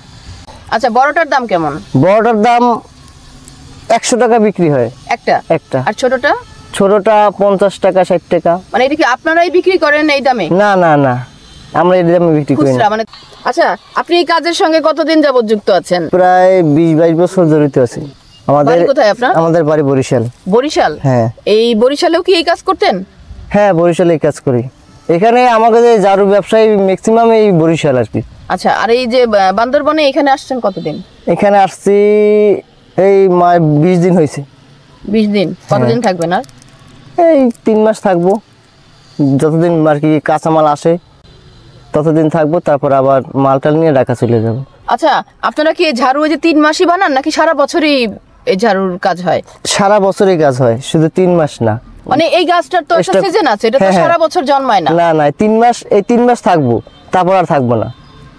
আচ্ছা বড়টার দাম কেমন? বড়টার দাম 100 টাকা বিক্রি হয় একটা। আর ছোটটা? ছোটটা 50 টাকা 60 টাকা। মানে এটা কি আপনারাই বিক্রি করেন এই দামে? না না না, আমরা এই দামে বিক্রি করি না। মানে আচ্ছা আপনি এই কাজের সঙ্গে কতদিন যাবত যুক্ত আছেন? প্রায় 20-22 বছর জড়িত আছি। কোথায় আপনার? আমাদের বাড়ি বরিশাল। বরিশাল? হ্যাঁ। এই বরিশালেও কি এই কাজ করতেন? হ্যাঁ বরিশালে কাজ করি। এখানে আমাদের ঝাড়ু ব্যবসায়ী ম্যাক্সিমাম এই বরিশাল আর কি। আচ্ছা আর এই যে বান্দরবনে এখানে আসছেন কতদিন? এখানে আসছি এই 20 দিন হয়েছে। 20 দিন? কতদিন থাকবেন আর? এই 3 মাস থাকবো, যতদিন আর কি কাঁচামাল আসে ততদিন থাকবো, তারপর আবার মালটাল নিয়ে ঢাকা চলে যাব। আচ্ছা আপনারা কি ঝাড়ু ওই যে 3 মাসই বানান নাকি সারা বছরই এই ঝাড়ুর কাজ হয়? সারা বছরই কাজ হয়, শুধু 3 মাস না। মানে এই গাছটার তো একটা সিজন আছে, এটা তো সারা বছর জন্মায় না। না না, 3 মাস, এই 3 মাস থাকবো, তারপর আর থাকবো না।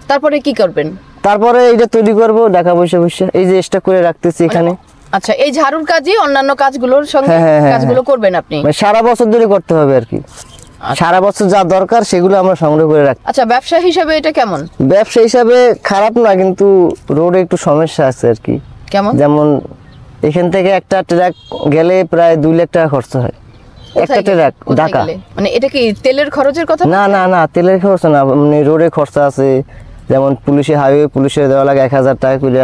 তারপরে কি করবেন? তারপরে এইটা তৈরি করবো ঢাকা বসে বসে, এই যে স্টক করে রাখতেছি এখানে। আচ্ছা এই ঝাড়ুর কাজই অন্যান্য কাজগুলোর সঙ্গে কাজগুলো করবেন আপনি? সারা বছর ধরে করতে হবে আর কি, সারা বছর যা দরকার সেগুলো আমরা সংগ্রহ করে রাখি। আচ্ছা ব্যবসা হিসেবে এটা কেমন? ব্যবসা হিসাবে খারাপ না, কিন্তু রোডে একটু সমস্যা আছে আর কি। কেমন? যেমন এখান থেকে একটা ট্রাক গেলে প্রায় 2 লাখ টাকা খরচ হয় একটা ট্রাক ঢাকা। মানে এটা কি তেলের খরচের কথা? না না না, তেলের খরচ না, মানে রোডে খরচা আছে। যেমন পুলিশে হাইওয়ে পুলিশে দেওয়া লাগে 1000 টাকা করে,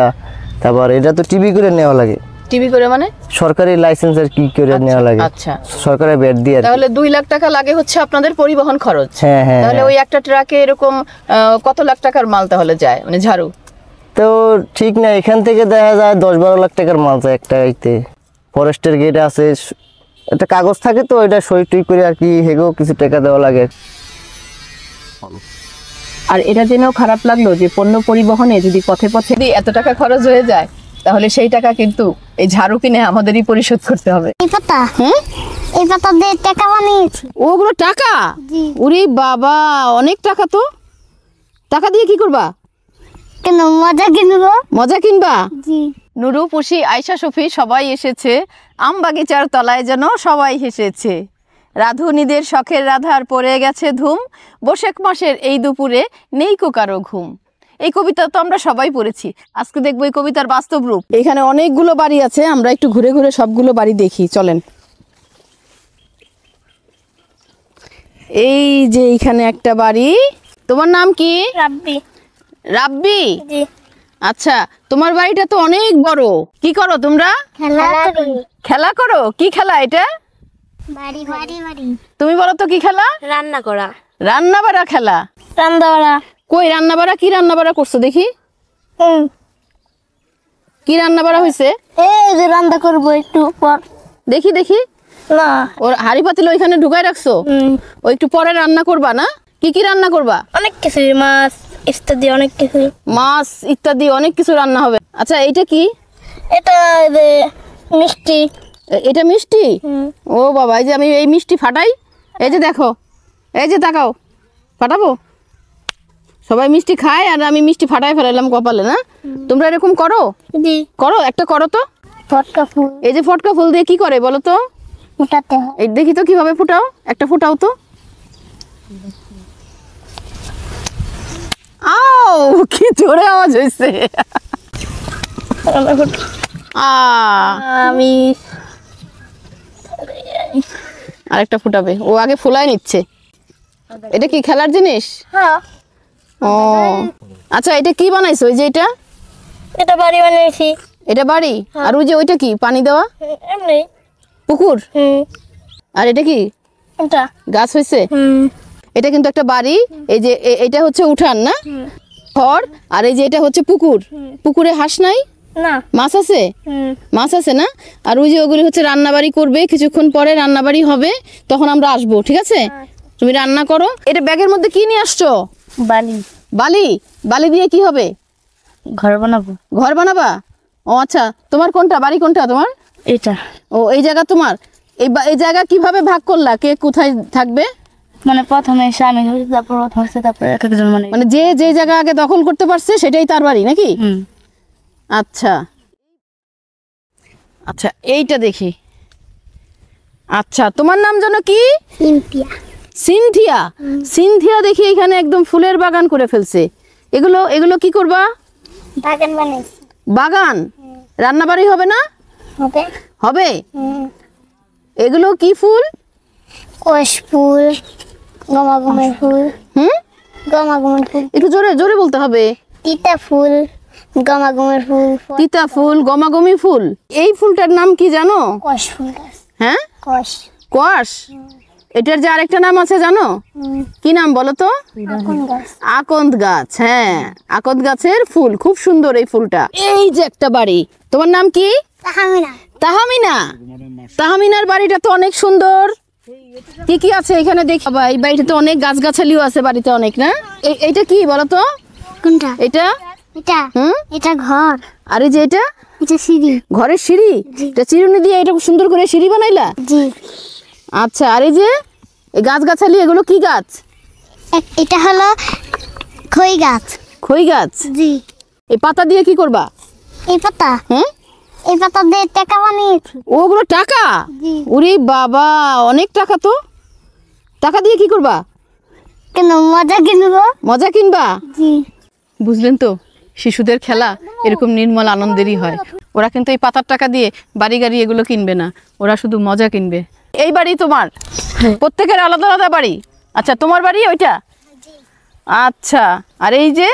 তারপর এটা তো টিভি করে নেওয়া লাগে। টিভি করে মানে? সরকারি লাইসেন্সের কি করে নেওয়া লাগে। আচ্ছা সরকারের ব্যাট দিয়ে। তাহলে 2 লাখ টাকা লাগে হচ্ছে আপনাদের পরিবহন খরচ। হ্যাঁ হ্যাঁ। তাহলে ওই একটা ট্রাকে এরকম কত লাখ টাকার মাল তাহলে যায় মানে ঝাড়ু? তো ঠিক না, এখান থেকে দেখা যায় 10-12 লাখ টাকার মাল যায় একটা গাড়িতে। ফরেস্টের গেট আছে, একটা কাগজ থাকে তো, এটা সই টই করে আর কি হেগো কিছু টাকা দেওয়া লাগে। আর এটা জেনেও খারাপ লাগলো যে পণ্য পরিবহনে যদি পথে পথে এত টাকা খরচ হয়ে যায়, তাহলে সেই টাকা কিন্তু এই ঝাড়ু কিনে আমাদেরই পরিশোধ করতে হবে। এই পাতা দিয়ে টাকা বানিয়েছি। ওগুলো টাকা? ওরে বাবা, অনেক টাকা তো। টাকা দিয়ে কি করবা? কেন, মজা কিনবো। মজা কিনবা? জি। নুরু, পুষি, আয়শা, সফি সবাই এসেছে। আম বাগিচার তলায় যেন সবাই হেসেছে। রাধুনীদের শখের রাধার পড়ে গেছে ধুম, বৈশাখ মাসের এই দুপুরে নেই কো কারো ঘুম। এই কবিতা তো আমরা সবাই পড়েছি, আজকে দেখবো এই কবিতার বাস্তব রূপ। এখানে অনেকগুলো বাড়ি আছে, আমরা একটু ঘুরে ঘুরে সবগুলো বাড়ি দেখি, চলেন। এই যে এখানে একটা বাড়ি। তোমার নাম কি? রাব্বি। রাব্বি? জি। আচ্ছা তোমার বাড়িটা তো অনেক বড়, কি করো তোমরা? খেলা করি। খেলা করো? কি খেলা এটা? বাড়ি বাড়ি বাড়ি। তুমি বলো তো কি খেলা? রান্না করা। রান্না বাড়া খেলা? রান্না বাড়া। কই রান্না বাড়া? কি রান্না বাড়া করছো দেখি? কি রান্না বাড়া হয়েছে? এই যে রান্না করবো একটু পর। দেখি দেখি। না, ওর হাড়ি পাতিল ওইখানে ঢুকাই রাখছো? ও একটু পরে রান্না করবা না? কি কি রান্না করবা? অনেক কিছু, মাছ ইত্যাদি অনেক কিছু। মাছ ইত্যাদি অনেক কিছু রান্না হবে। আচ্ছা এইটা কি? এটা যে মিষ্টি। এটা মিষ্টি? ও বাবা, এই যে আমি এই মিষ্টি ফাটাই, এই যে দেখো, এই যে তাকাও, ফাটাবো, সবাই মিষ্টি খায় আর আমি মিষ্টি ফাটাই ফেলাইলাম কপালে, না? তোমরা এরকম করো? করো, একটা করো তো। ফটকা ফুল। এই যে ফটকা ফুল দিয়ে কি করে বলো তো? ফুটাতে হয়। এই দেখি তো কিভাবে ফুটাও, একটা ফুটাও তো। আও, কি জোরে আওয়াজ হয়েছে। আমি আরেকটা ফুটাবে, ও আগে ফুলাই নিচ্ছে। এটা কি খেলার জিনিস? হ্যাঁ। ও আচ্ছা, এটা কি বানাইছো? ওই যে এটা বাড়ি বানিয়েছি। এটা বাড়ি? আর ওই যে ওইটা কি পানি দেওয়া? এমনি পুকুর? আর এটা কি এটা গাছ হয়েছে? এটা কিন্তু একটা বাড়ি। এই যে এটা হচ্ছে উঠান, না? ঘর। আর এই যে এটা হচ্ছে পুকুর। পুকুরে হাঁস নাই? না। মাছ আছে? মাছ আছে না? আর ওই যে ওগুলি হচ্ছে রান্নাবাড়ি করবে, কিছুক্ষণ পরে রান্নাবাড়ি হবে, তখন আমরা আসবো, ঠিক আছে? তুমি রান্না করো। এটা ব্যাগের মধ্যে কি নিয়ে আসছো? বালি। বালি? বালি দিয়ে কি হবে? ঘর বানাবো। ঘর বানাবা? ও আচ্ছা, তোমার কোনটা বাড়ি, কোনটা তোমার? এটা। ও, এই জায়গা তোমার। এই জায়গা কিভাবে ভাগ করলা? কে কোথায় থাকবে? মানে প্রথমে স্বামী হচ্ছে, তারপর হচ্ছে, তারপর এক একজন মানে যে যে জায়গা আগে দখল করতে পারছে সেটাই তার বাড়ি, নাকি? আচ্ছা আচ্ছা, এইটা দেখি। আচ্ছা, তোমার নাম জানো কি? সিনথিয়া। সিনথিয়া? সিনথিয়া দেখি এখানে একদম ফুলের বাগান করে ফেলছে। এগুলো এগুলো কি করবা? বাগান বানাইছি। বাগান? রান্নাবাড়ি হবে না? হবে। হবে? এগুলো কি ফুল? কোষ ফুল, গমাগমের ফুল। গমাগমের ফুল। একটু জোরে জোরে বলতে হবে। তিতা ফুল, গমাগমের ফুল। তিতা ফুল, গমাগমি ফুল। এই ফুলটার নাম কি জানো? কোষ ফুল গাছ। হ্যাঁ, কোষ। কোয়াশ। এটার যে আরেকটা নাম আছে জানো? কি নাম বলো তো? আকন্দ গাছ। আকন্দ গাছ। হ্যাঁ, আকন্দ গাছের ফুল, খুব সুন্দর এই ফুলটা। এই যে একটা বাড়ি, তোমার নাম কি? তাহমিনা। তাহমিনা? তাহমিনার বাড়িটা তো অনেক সুন্দর। কি কি আছে এখানে দেখি? বাবা, এই বাড়িতে তো অনেক গাছগাছালিও আছে, বাড়িতে অনেক, না? এইটা কি বলো তো? কোনটা? এটা? এটা। এটা ঘর। আর এই যে এটা? এটা সিঁড়ি। ঘরের সিঁড়ি? এটা চিরুনি দিয়ে এটা সুন্দর করে সিঁড়ি বানাইলা? জি। আচ্ছা, আর এই যে এই গাছগাছালি, এগুলো কি গাছ? এটা হলো খই গাছ। খই গাছ? জি। এই পাতা দিয়ে কি করবা? এই পাতা? এই পাতা দিয়ে টাকা বানিয়েছি। ওগুলো টাকা? ওরে বাবা, অনেক টাকা তো। টাকা দিয়ে কি করবা? কেন, মজা কিনবো। মজা কিনবা? জি। বুঝলেন তো, শিশুদের খেলা এরকম নির্মল আনন্দেরই হয়। ওরা কিন্তু এই পাতার টাকা দিয়ে বাড়ি গাড়ি এগুলো কিনবে না, ওরা শুধু মজা কিনবে। এই বাড়ি তোমার? প্রত্যেকের আলাদা আলাদা বাড়ি? আচ্ছা, তোমার বাড়ি ওইটা? আচ্ছা, আর এই যে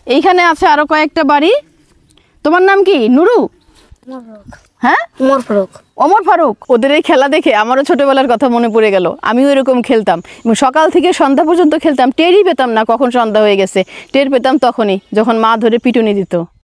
এইখানে আছে আরো কয়েকটা বাড়ি। তোমার নাম কি? নুরু? হ্যাঁ, ওমর ফারুক। ওমর ফারুক। ওদের এই খেলা দেখে আমারও ছোটবেলার কথা মনে পড়ে গেল। আমিও এরকম খেলতাম, সকাল থেকে সন্ধ্যা পর্যন্ত খেলতাম, টেরই পেতাম না কখন সন্ধ্যা হয়ে গেছে। টের পেতাম তখনই যখন মা ধরে পিটুনি দিত।